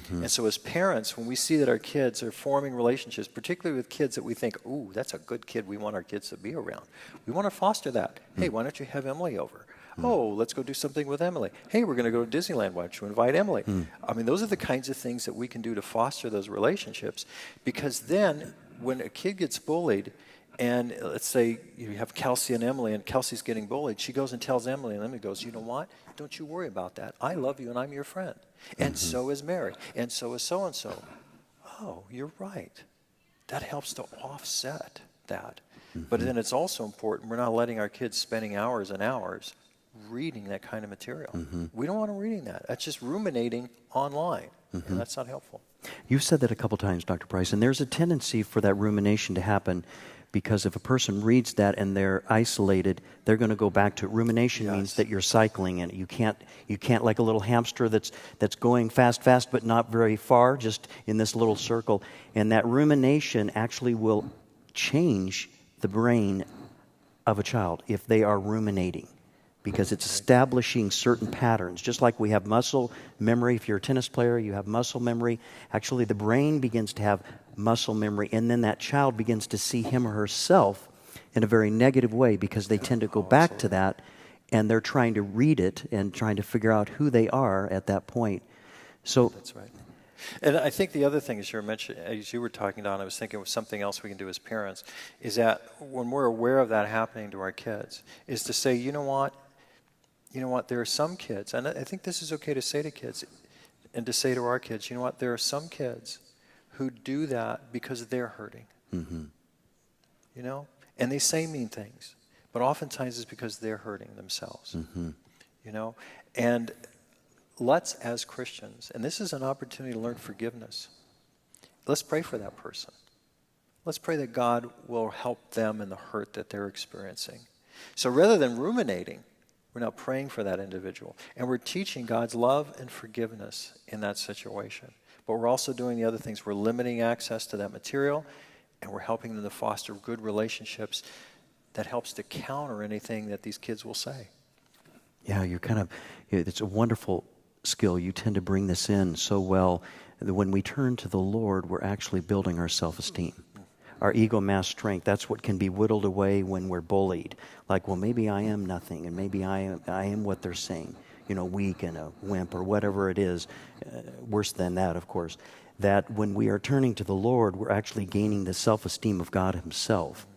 And so as parents, when we see that our kids are forming relationships, particularly with kids that we think, ooh, that's a good kid we want our kids to be around, we want to foster that. Hey, why don't you have Emily over? Oh, let's go do something with Emily. Hey, we're going to go to Disneyland. Why don't you invite Emily? I mean, those are the kinds of things that we can do to foster those relationships, because then when a kid gets bullied, and let's say you have Kelsey and Emily, and Kelsey's getting bullied, she goes and tells Emily, and Emily goes, you know what? Don't you worry about that. I love you, and I'm your friend. And so is Mary. And so is so-and-so. Oh, you're right. That helps to offset that. But then it's also important we're not letting our kids spending hours and hours reading that kind of material. We don't want them reading that. That's just ruminating online, and that's not helpful. You've said that a couple times, Dr. Price, and there's a tendency for that rumination to happen because if a person reads that and they're isolated, they're going to go back to it. Rumination means that you're cycling, and you can't like a little hamster that's going fast, but not very far, just in this little circle. And that rumination actually will change the brain of a child if they are ruminating, because it's establishing certain patterns. Just like we have muscle memory, if you're a tennis player, you have muscle memory. Actually, the brain begins to have muscle memory, and then that child begins to see him or herself in a very negative way because they tend to go back to that, and they're trying to read it and trying to figure out who they are at that point. So that's right. And I think the other thing, as you were talking, Don, I was thinking of something else we can do as parents, is that when we're aware of that happening to our kids, is to say, you know what, there are some kids, and I think this is okay to say to kids, and to say to our kids, you know what, there are some kids who do that because they're hurting. You know? And they say mean things, but oftentimes it's because they're hurting themselves. You know? And let's, as Christians, and this is an opportunity to learn forgiveness, let's pray for that person. Let's pray that God will help them in the hurt that they're experiencing. So rather than ruminating, we're now praying for that individual. And we're teaching God's love and forgiveness in that situation. But we're also doing the other things. We're limiting access to that material, and we're helping them to foster good relationships that helps to counter anything that these kids will say. Yeah, it's a wonderful skill. You tend to bring this in so well that when we turn to the Lord, we're actually building our self-esteem. Our ego mass strength, that's what can be whittled away when we're bullied. Like, well, maybe I am nothing, and maybe I am what they're saying, weak and a wimp or whatever it is. Worse than that, of course. That when we are turning to the Lord, we're actually gaining the self-esteem of God himself.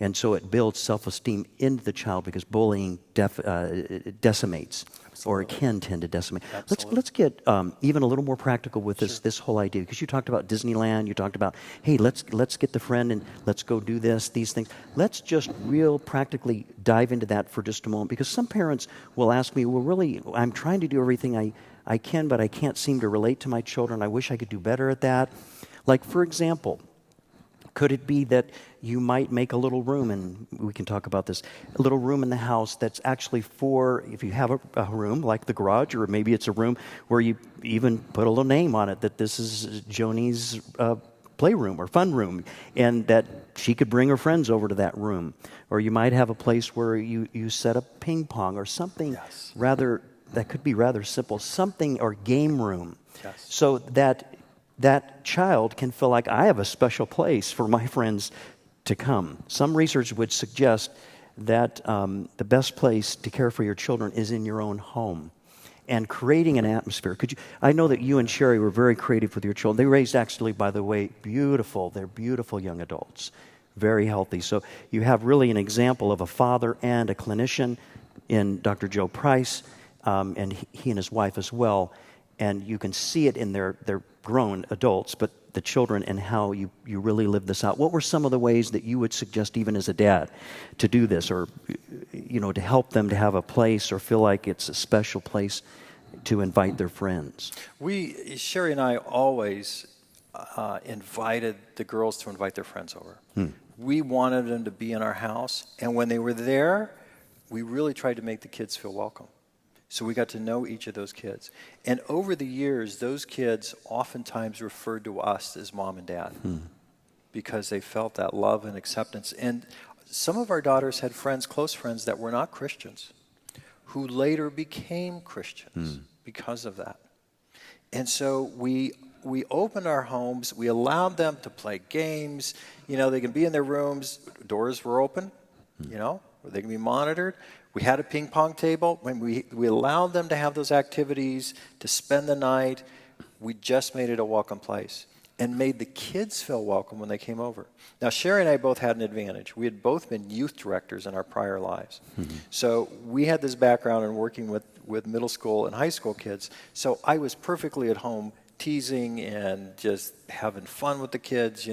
And so it builds self-esteem into the child because bullying decimates. Or it can tend to decimate. Let's get even a little more practical with this whole idea, because you talked about Disneyland. You talked about, hey, let's get the friend and let's go do these things. Let's just real practically dive into that for just a moment, because some parents will ask me, well, really, I'm trying to do everything I can, but I can't seem to relate to my children. I wish I could do better at that. Like, for example, could it be that you might make a little room, and we can talk about this, a little room in the house that's actually for, if you have a room like the garage, or maybe it's a room where you even put a little name on it that this is Joni's playroom or fun room, and that she could bring her friends over to that room. Or you might have a place where you set up ping pong or something rather, that could be rather simple, something, or game room. So that child can feel like, I have a special place for my friends to come. Some research would suggest that the best place to care for your children is in your own home, and creating an atmosphere. I know that you and Sherry were very creative with your children. They raised, actually, by the way, they're beautiful young adults. Very healthy. So you have really an example of a father and a clinician in Dr. Joe Price, and he and his wife as well. And you can see it in their grown adults, but the children and how you really live this out. What were some of the ways that you would suggest, even as a dad, to do this, or to help them to have a place or feel like it's a special place to invite their friends? Sherry and I always invited the girls to invite their friends over. We wanted them to be in our house, and when they were there, we really tried to make the kids feel welcome. So we got to know each of those kids. And over the years, those kids oftentimes referred to us as mom and dad because they felt that love and acceptance. And some of our daughters had friends, close friends, that were not Christians, who later became Christians because of that. And so we opened our homes. We allowed them to play games. They can be in their rooms. Doors were open, they can be monitored. We had a ping pong table. When we allowed them to have those activities, to spend the night. We just made it a welcome place and made the kids feel welcome when they came over. Now, Sherry and I both had an advantage. We had both been youth directors in our prior lives. So we had this background in working with middle school and high school kids. So I was perfectly at home teasing and just having fun with the kids,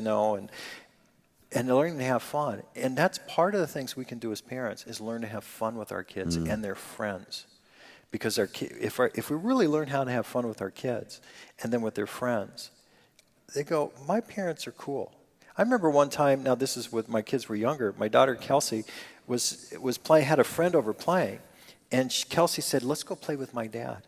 and learning to have fun. And that's part of the things we can do as parents, is learn to have fun with our kids and their friends. Because if we really learn how to have fun with our kids and then with their friends, they go, my parents are cool. I remember one time, now this is when my kids were younger, my daughter Kelsey was playing, had a friend over playing, and Kelsey said, let's go play with my dad.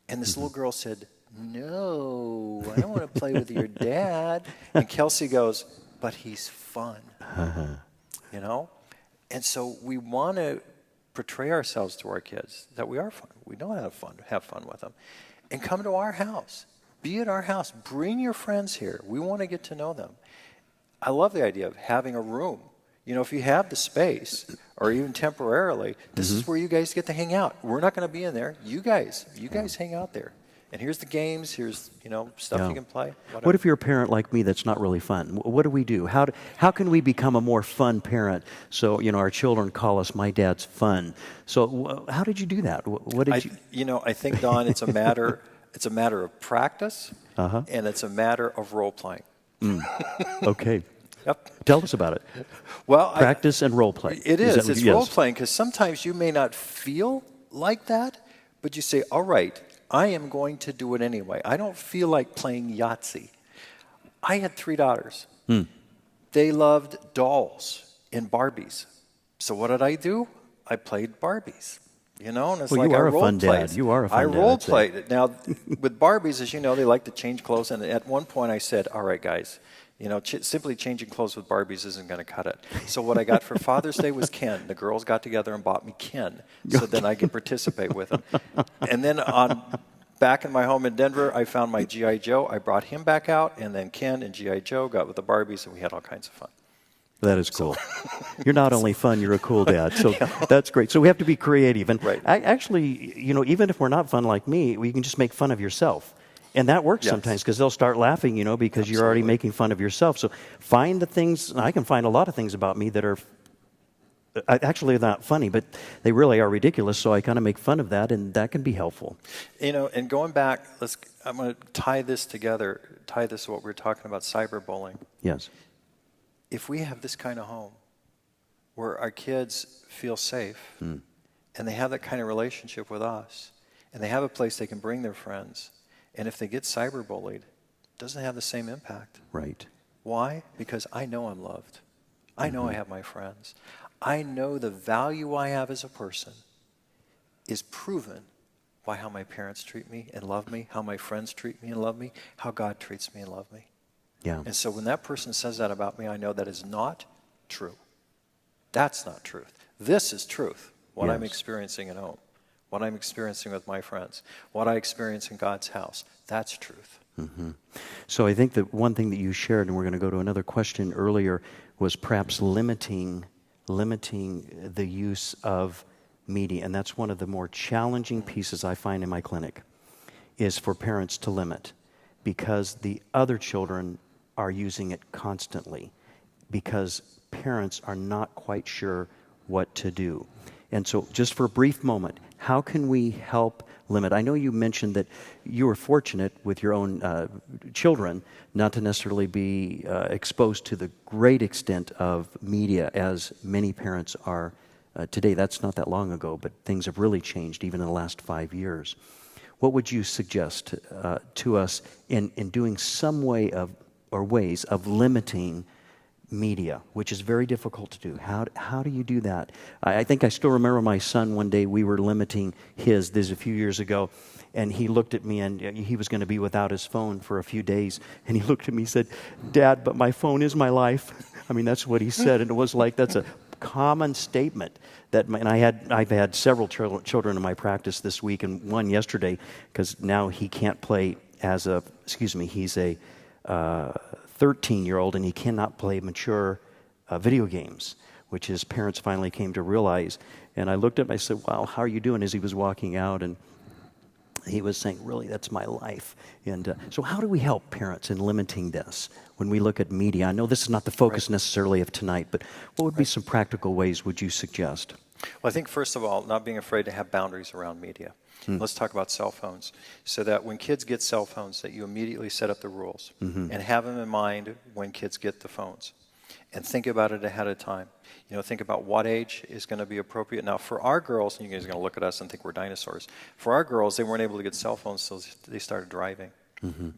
And this little girl said, no, I don't want to play with your dad. And Kelsey goes, but he's fun, And so we want to portray ourselves to our kids that we are fun. We know how to have fun with them. And come to our house. Be at our house. Bring your friends here. We want to get to know them. I love the idea of having a room. If you have the space, or even temporarily, this is where you guys get to hang out. We're not going to be in there. You guys hang out there. And here's the games, here's, stuff you can play. Whatever. What if you're a parent like me that's not really fun? What do we do? How can we become a more fun parent? So, our children call us, my dad's fun. So how did you do that? What did you? I think, Don, it's a matter of practice, and it's a matter of role playing. Okay. Yep. Tell us about it. Well, practice and role play. It is. It's role playing, because sometimes you may not feel like that, but you say, all right, I am going to do it anyway. I don't feel like playing Yahtzee. I had 3 daughters. They loved dolls and Barbies. So what did I do? I played Barbies. And it's well, like you are I a fun role-played. dad. You are a fun dad. I role-played it. Now, with Barbies, as you know, they like to change clothes. And at one point I said, all right, guys, simply changing clothes with Barbies isn't going to cut it. So what I got for Father's Day was Ken. The girls got together and bought me Ken, so then I could participate with them. And then back in my home in Denver, I found my G.I. Joe. I brought him back out, and then Ken and G.I. Joe got with the Barbies, and we had all kinds of fun. That is cool. You're not only fun, you're a cool dad. So that's great. So we have to be creative. And actually, even if we're not fun like me, we can just make fun of yourself. And that works sometimes, because they'll start laughing, because you're already making fun of yourself. So find the things. I can find a lot of things about me that are actually not funny, but they really are ridiculous. So I kind of make fun of that, and that can be helpful. And going back, I'm going to tie this to what we were talking about, cyberbullying. Yes. If we have this kind of home where our kids feel safe, and they have that kind of relationship with us, and they have a place they can bring their friends, and if they get cyberbullied, it doesn't have the same impact. Right. Why? Because I know I'm loved. I know I have my friends. I know the value I have as a person is proven by how my parents treat me and love me, how my friends treat me and love me, how God treats me and love me. Yeah. And so when that person says that about me, I know that is not true. That's not truth. This is truth, what I'm experiencing at home, what I'm experiencing with my friends, what I experience in God's house. That's truth. So I think that one thing that you shared, and we're going to go to another question earlier, was perhaps limiting the use of media. And that's one of the more challenging pieces I find in my clinic, is for parents to limit, because the other children are using it constantly. because parents are not quite sure what to do. And so just for a brief moment, how can we help limit? I know you mentioned that you were fortunate with your own children not to necessarily be exposed to the great extent of media as many parents are today. That's not that long ago, but things have really changed even in the last 5 years. What would you suggest to us in doing some way of, or ways of limiting media, which is very difficult to do? How do you do that? I think I still remember my son one day, we were limiting his, this is a few years ago, and he looked at me, and he was going to be without his phone for a few days, and he looked at me and said, "Dad, but my phone is my life." I mean, that's what he said, and it was like, that's a common statement. And I've had several children in my practice this week, and one yesterday, because now he can't play he's a 13-year-old, and he cannot play mature video games, which his parents finally came to realize. And I looked at him, I said, "Wow, how are you doing?" as he was walking out, and he was saying, "Really, that's my life." And so how do we help parents in limiting this when we look at media? I know this is not the focus necessarily of tonight, but what would be some practical ways would you suggest? Well, I think, first of all, not being afraid to have boundaries around media. Let's talk about cell phones, so that when kids get cell phones, that you immediately set up the rules and have them in mind when kids get the phones, and think about it ahead of time. Think about what age is going to be appropriate. Now, for our girls, and you guys are going to look at us and think we're dinosaurs. For our girls, they weren't able to get cell phones until they started driving.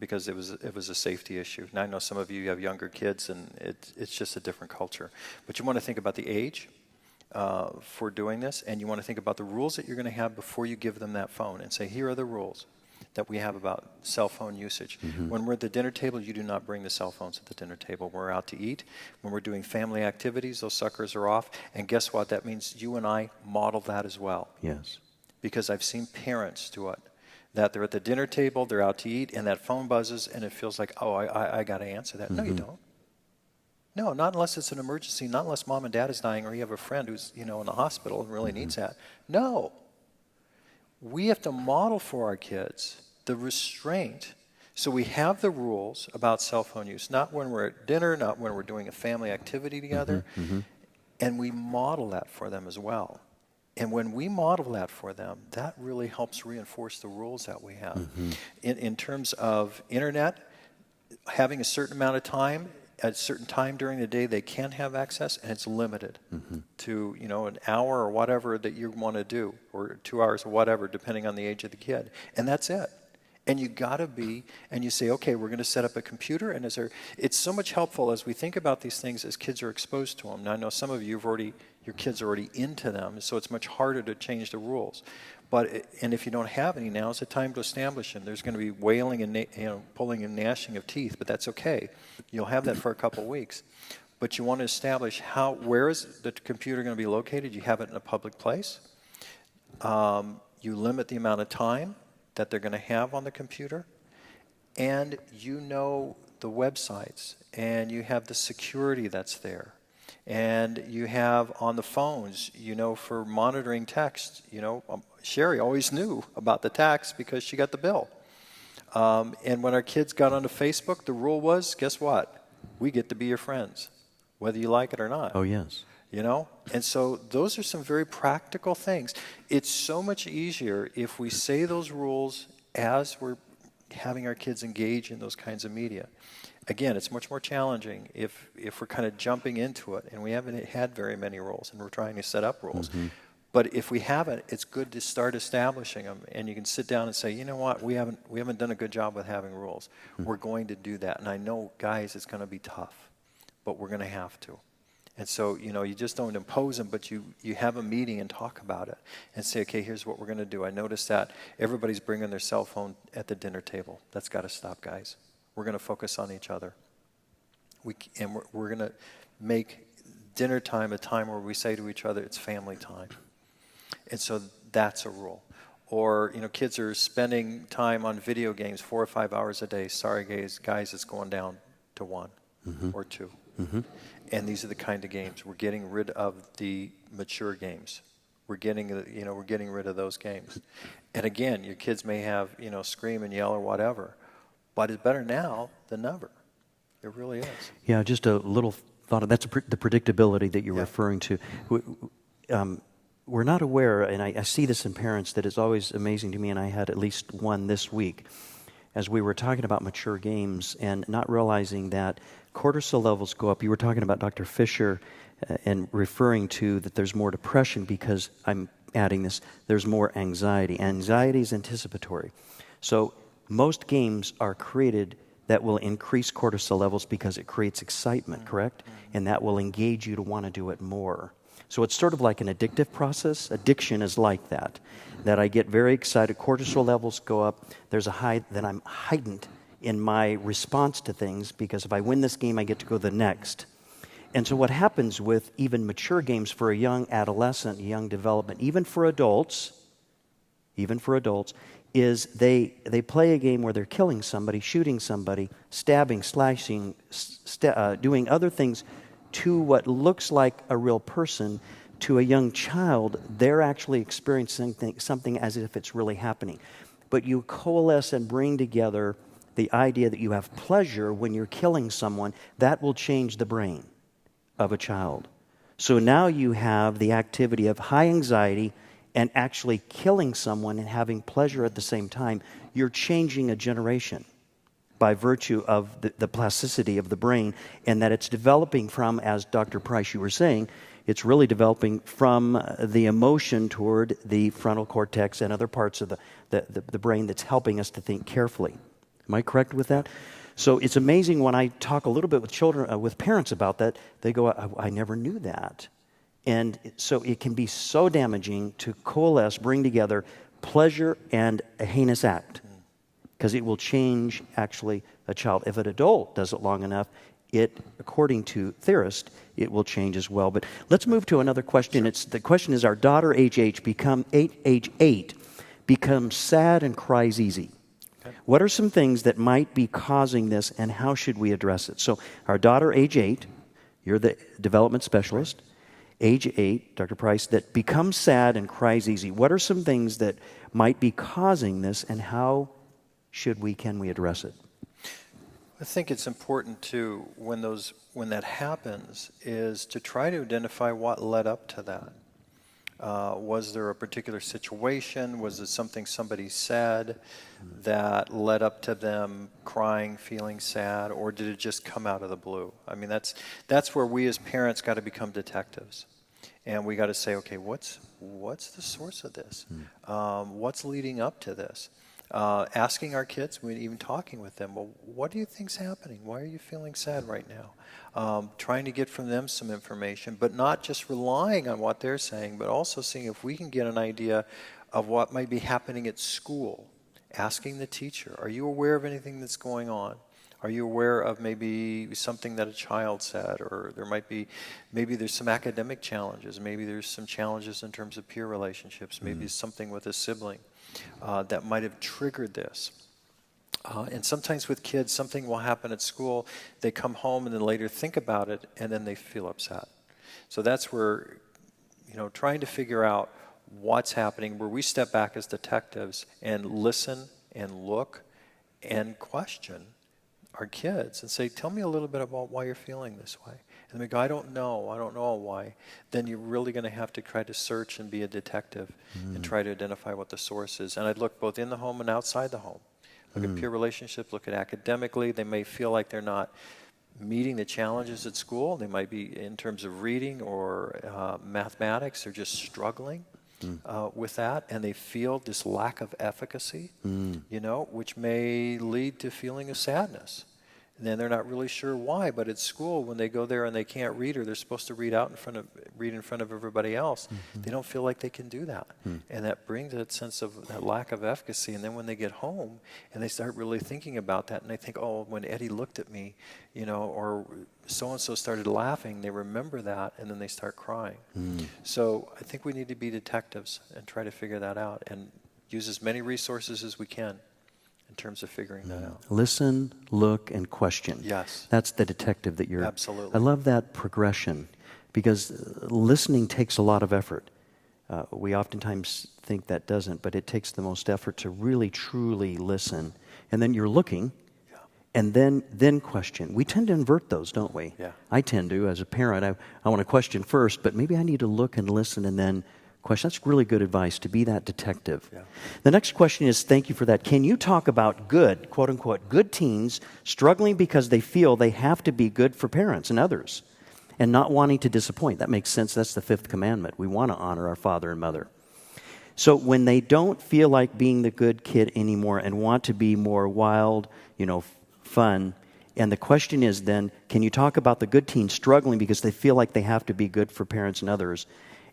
Because it was a safety issue. Now, I know some of you have younger kids, and it's just a different culture. But you want to think about the age for doing this, and you want to think about the rules that you're going to have before you give them that phone, and say, here are the rules that we have about cell phone usage. When we're at the dinner table, you do not bring the cell phones at the dinner table. We're out to eat. When we're doing family activities, those suckers are off. And guess what? That means you and I model that as well. Yes. Because I've seen parents do it. That they're at the dinner table, they're out to eat, and that phone buzzes, and it feels like, oh, I got to answer that. No, you don't. No, not unless it's an emergency, not unless mom and dad is dying, or you have a friend who's in the hospital and really needs that. No. We have to model for our kids the restraint. So we have the rules about cell phone use, not when we're at dinner, not when we're doing a family activity together, and we model that for them as well. And when we model that for them, that really helps reinforce the rules that we have. In terms of internet, having a certain amount of time, at a certain time during the day, they can have access, and it's limited to an hour or whatever that you want to do, or 2 hours or whatever, depending on the age of the kid. And that's it. And you got to be, and you say, okay, we're going to set up a computer, and it's so much helpful as we think about these things as kids are exposed to them. Now, I know some of you your kids are already into them, so it's much harder to change the rules. And if you don't have any, now is the time to establish them. There's going to be wailing and pulling and gnashing of teeth, but that's okay. You'll have that for a couple weeks. But you want to establish where is the computer going to be located? You have it in a public place. You limit the amount of time that they're going to have on the computer, and the websites, and you have the security that's there. And you have on the phones, for monitoring text, Sherry always knew about the text because she got the bill. And when our kids got onto Facebook, the rule was, guess what? We get to be your friends, whether you like it or not. Oh, yes. And so those are some very practical things. It's so much easier if we say those rules as we're having our kids engage in those kinds of media. Again, it's much more challenging if we're kind of jumping into it, and we haven't had very many rules, and we're trying to set up rules. But if we haven't, it's good to start establishing them, and you can sit down and say, you know what, we haven't done a good job with having rules. We're going to do that, and I know, guys, it's going to be tough, but we're going to have to. And so, you just don't impose them, but you have a meeting and talk about it and say, okay, here's what we're going to do. I noticed that everybody's bringing their cell phone at the dinner table. That's got to stop, guys. We're going to focus on each other. We're going to make dinner time a time where we say to each other, it's family time. And so that's a rule. Or, kids are spending time on video games 4 or 5 hours a day. Sorry, guys, it's going down to 1 or 2. And these are the kind of games. We're getting rid of the mature games. We're getting rid of those games. And again, your kids may have, scream and yell or whatever, but it's better now than never. It really is. Yeah, just a little thought of. That's the predictability that you're Yeah. referring to. We're not aware, and I see this in parents, that is always amazing to me, and I had at least one this week, as we were talking about mature games and not realizing that cortisol levels go up. You were talking about Dr. Fisher and referring to that there's more depression because I'm adding this, there's more anxiety. Anxiety is anticipatory. So most games are created that will increase cortisol levels because it creates excitement, correct? And that will engage you to want to do it more. So it's sort of like an addictive process. Addiction is like that I get very excited, cortisol levels go up, there's a high, then I'm heightened in my response to things because if I win this game, I get to go to the next. And so what happens with even mature games for a young adolescent, young development, even for adults, is they play a game where they're killing somebody, shooting somebody, stabbing, slashing, doing other things to what looks like a real person. To a young child, they're actually experiencing something as if it's really happening. But you coalesce and bring together the idea that you have pleasure when you're killing someone, that will change the brain of a child. So now you have the activity of high anxiety and actually killing someone and having pleasure at the same time. You're changing a generation by virtue of the plasticity of the brain, and that it's developing from, as Dr. Price, you were saying, it's really developing from the emotion toward the frontal cortex and other parts of the brain that's helping us to think carefully. Am I correct with that? So it's amazing when I talk a little bit with children, with parents about that, they go, I never knew that. And so it can be so damaging to coalesce, bring together pleasure and a heinous act, because it will change actually a child. If an adult does it long enough, according to theorists, it will change as well. But let's move to another question. The question is, our daughter, age 8, becomes sad and cries easy. Okay. What are some things that might be causing this, and how should we address it? So our daughter, age 8, you're the development specialist, age 8, Dr. Price, that becomes sad and cries easy. What are some things that might be causing this, and how can we address it? I think it's important to, when that happens, is to try to identify what led up to that. Was there a particular situation? Was it something somebody said that led up to them crying, feeling sad, or did it just come out of the blue? I mean, that's where we as parents got to become detectives, and we got to say, okay, what's the source of this? What's leading up to this? Asking our kids, even talking with them, well, what do you think's happening? Why are you feeling sad right now? Trying to get from them some information, but not just relying on what they're saying, but also seeing if we can get an idea of what might be happening at school. Asking the teacher, are you aware of anything that's going on? Are you aware of maybe something that a child said, or maybe there's some academic challenges, maybe there's some challenges in terms of peer relationships, maybe it's something with a sibling that might have triggered this. And sometimes with kids, something will happen at school, they come home and then later think about it, and then they feel upset. So that's where, trying to figure out what's happening, where we step back as detectives and listen and look and question our kids and say, tell me a little bit about why you're feeling this way. And they go, I don't know why. Then you're really going to have to try to search and be a detective and try to identify what the source is. And I'd look both in the home and outside the home. Look at peer relationships, look at academically. They may feel like they're not meeting the challenges at school. They might be, in terms of reading or mathematics, they're just struggling with that, and they feel this lack of efficacy, which may lead to feeling of sadness. And then they're not really sure why, but at school, when they go there and they can't read, or they're supposed to read in front of everybody else, they don't feel like they can do that. And that brings that sense of that lack of efficacy. And then when they get home and they start really thinking about that, and they think, oh, when Eddie looked at me, or so-and-so started laughing, they remember that, and then they start crying. So I think we need to be detectives and try to figure that out and use as many resources as we can in terms of figuring that out. Listen, look, and question. Yes. That's the detective that you're... Absolutely. I love that progression, because listening takes a lot of effort. We oftentimes think that doesn't, but it takes the most effort to really, truly listen. And then you're looking, and then question. We tend to invert those, don't we? Yeah. I tend to, as a parent. I want to question first, but maybe I need to look and listen and then question. That's really good advice, to be that detective. Yeah. The next question is, thank you for that. Can you talk about good, quote unquote, good teens struggling because they feel they have to be good for parents and others and not wanting to disappoint? That makes sense. That's the fifth commandment. We want to honor our father and mother. So when they don't feel like being the good kid anymore and want to be more wild, fun, and the question is then, can you talk about the good teens struggling because they feel like they have to be good for parents and others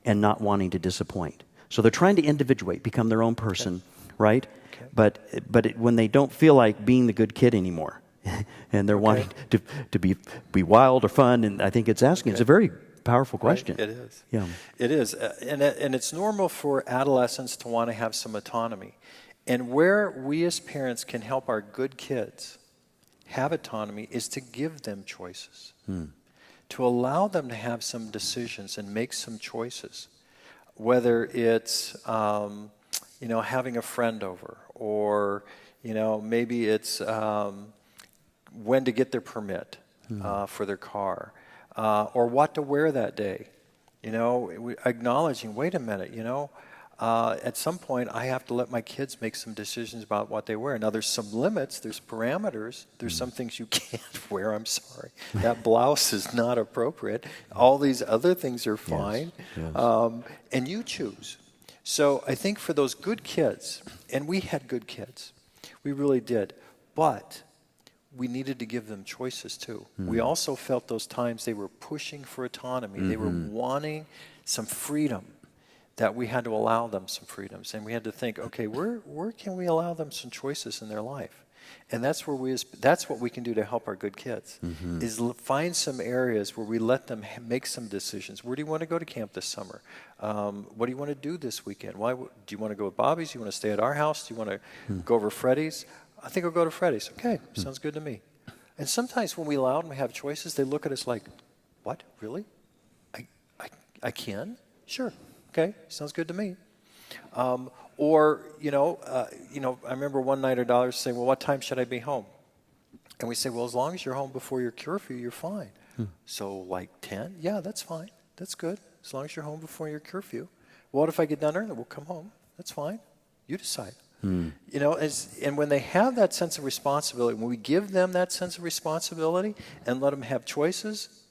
and not wanting to disappoint? So they're trying to individuate, become their own person, right? Okay. But when they don't feel like being the good kid anymore and they're wanting to be wild or fun, and I think it's asking, it's a very powerful question. Right. It is. Yeah. It is. And it's normal for adolescents to want to have some autonomy. And where we as parents can help our good kids have autonomy is to give them choices, to allow them to have some decisions and make some choices, whether it's, having a friend over, or, maybe it's when to get their permit for their car. Or what to wear that day, acknowledging, wait a minute, at some point I have to let my kids make some decisions about what they wear. Now there's some limits, there's parameters, there's some things you can't wear, I'm sorry. That blouse is not appropriate. All these other things are fine. Yes. And you choose. So I think for those good kids, and we had good kids, we really did, but we needed to give them choices too. We also felt those times they were pushing for autonomy. They were wanting some freedom, that we had to allow them some freedoms. And we had to think, okay, where can we allow them some choices in their life? And that's what we can do to help our good kids, is find some areas where we let them make some decisions. Where do you want to go to camp this summer? What do you want to do this weekend? Do you want to go with Bobby's? Do you want to stay at our house? Do you want to go over Freddie's? I think I'll go to Freddie's. Okay, sounds good to me. And sometimes when we allow them to have choices, they look at us like, what, really? I can? Sure. Okay, sounds good to me. I remember one night our daughters saying, well, what time should I be home? And we say, well, as long as you're home before your curfew, you're fine. So like 10? Yeah, that's fine. That's good. As long as you're home before your curfew. Well, what if I get done early? We'll come home. That's fine. You decide. And when they have that sense of responsibility, when we give them that sense of responsibility and let them have choices,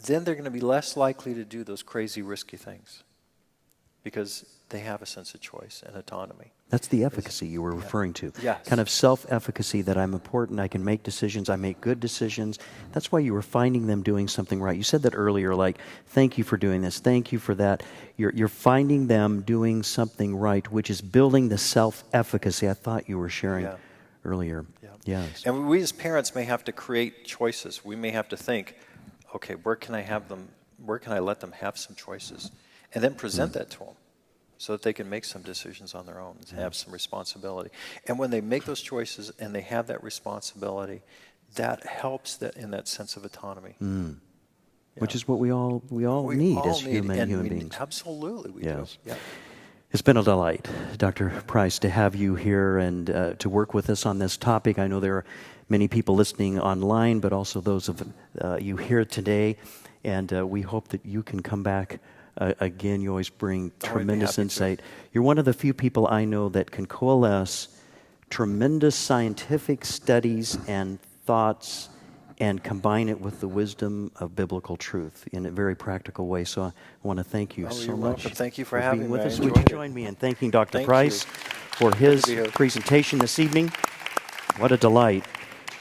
then they're going to be less likely to do those crazy, risky things because they have a sense of choice and autonomy. That's the efficacy you were referring to. Yes. Kind of self-efficacy, that I'm important, I can make decisions, I make good decisions. That's why you were finding them doing something right. You said that earlier, like, thank you for doing this, thank you for that. You're finding them doing something right, which is building the self-efficacy I thought you were sharing earlier. Yeah. Yes. And we as parents may have to create choices. We may have to think, okay, where can I let them have some choices? And then present that to them, so that they can make some decisions on their own and have some responsibility. And when they make those choices and they have that responsibility, that helps in that sense of autonomy. Which is what we all need as human beings. Absolutely, we Yes. do. Yeah. It's been a delight, Dr. Price, to have you here and to work with us on this topic. I know there are many people listening online, but also those of you here today, and we hope that you can come back again. You always bring tremendous insight. You're one of the few people I know that can coalesce tremendous scientific studies and thoughts and combine it with the wisdom of biblical truth in a very practical way. So I want to thank you so you're much. welcome. Thank you for having being me. with I us. Would you enjoyed it. join me in thanking Dr. Thank Price you. for his be here. presentation this evening? What a delight.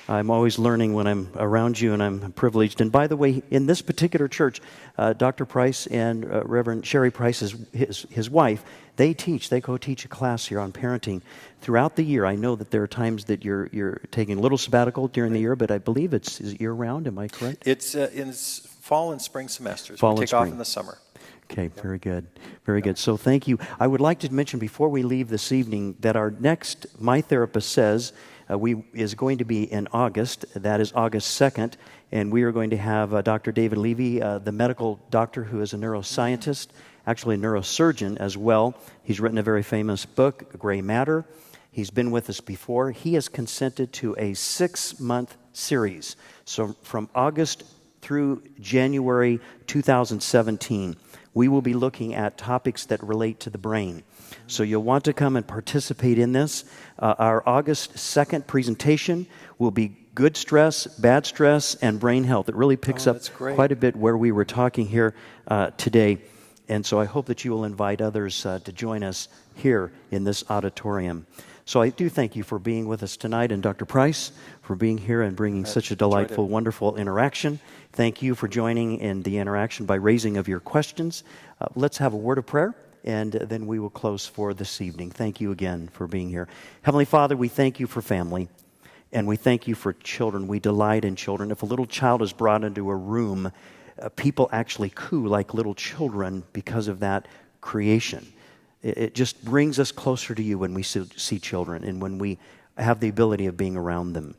I'm always learning when I'm around you, and I'm privileged. And by the way, in this particular church, Dr. Price and Reverend Sherry Price, his wife, they co-teach a class here on parenting throughout the year. I know that there are times that you're taking a little sabbatical during the year, but I believe it's year-round. Am I correct? It's in fall and spring semesters. Fall we and take off spring. in the summer. Okay, very good. Very good. So thank you. I would like to mention before we leave this evening that our next My Therapist Says is going to be in August. That is August 2nd. And we are going to have Dr. David Levy, the medical doctor who is a neuroscientist, actually a neurosurgeon as well. He's written a very famous book, Gray Matter. He's been with us before. He has consented to a 6-month series. So from August through January 2017, we will be looking at topics that relate to the brain. So you'll want to come and participate in this. Our August 2nd presentation will be good stress, bad stress, and brain health. It really picks up quite a bit where we were talking here today. And so I hope that you will invite others to join us here in this auditorium. So I do thank you for being with us tonight, and Dr. Price for being here and bringing such a delightful, wonderful interaction. Thank you for joining in the interaction by raising of your questions. Let's have a word of prayer, and then we will close for this evening. Thank you again for being here. Heavenly Father, we thank you for family, and we thank you for children. We delight in children. If a little child is brought into a room, people actually coo like little children because of that creation. It just brings us closer to you when we see children and when we have the ability of being around them.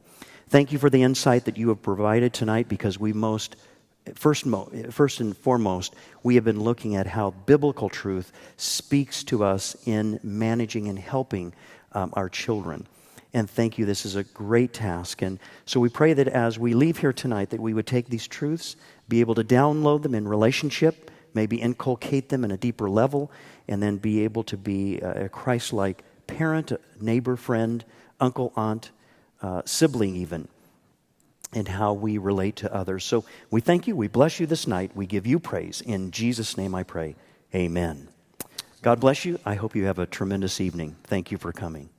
Thank you for the insight that you have provided tonight, because we first and foremost, we have been looking at how biblical truth speaks to us in managing and helping our children. And thank you, this is a great task. And so we pray that as we leave here tonight, that we would take these truths, be able to download them in relationship, maybe inculcate them in a deeper level, and then be able to be a Christ-like parent, neighbor, friend, uncle, aunt, sibling even, and how we relate to others. So we thank you, we bless you this night, we give you praise. In Jesus' name I pray, amen. God bless you. I hope you have a tremendous evening. Thank you for coming.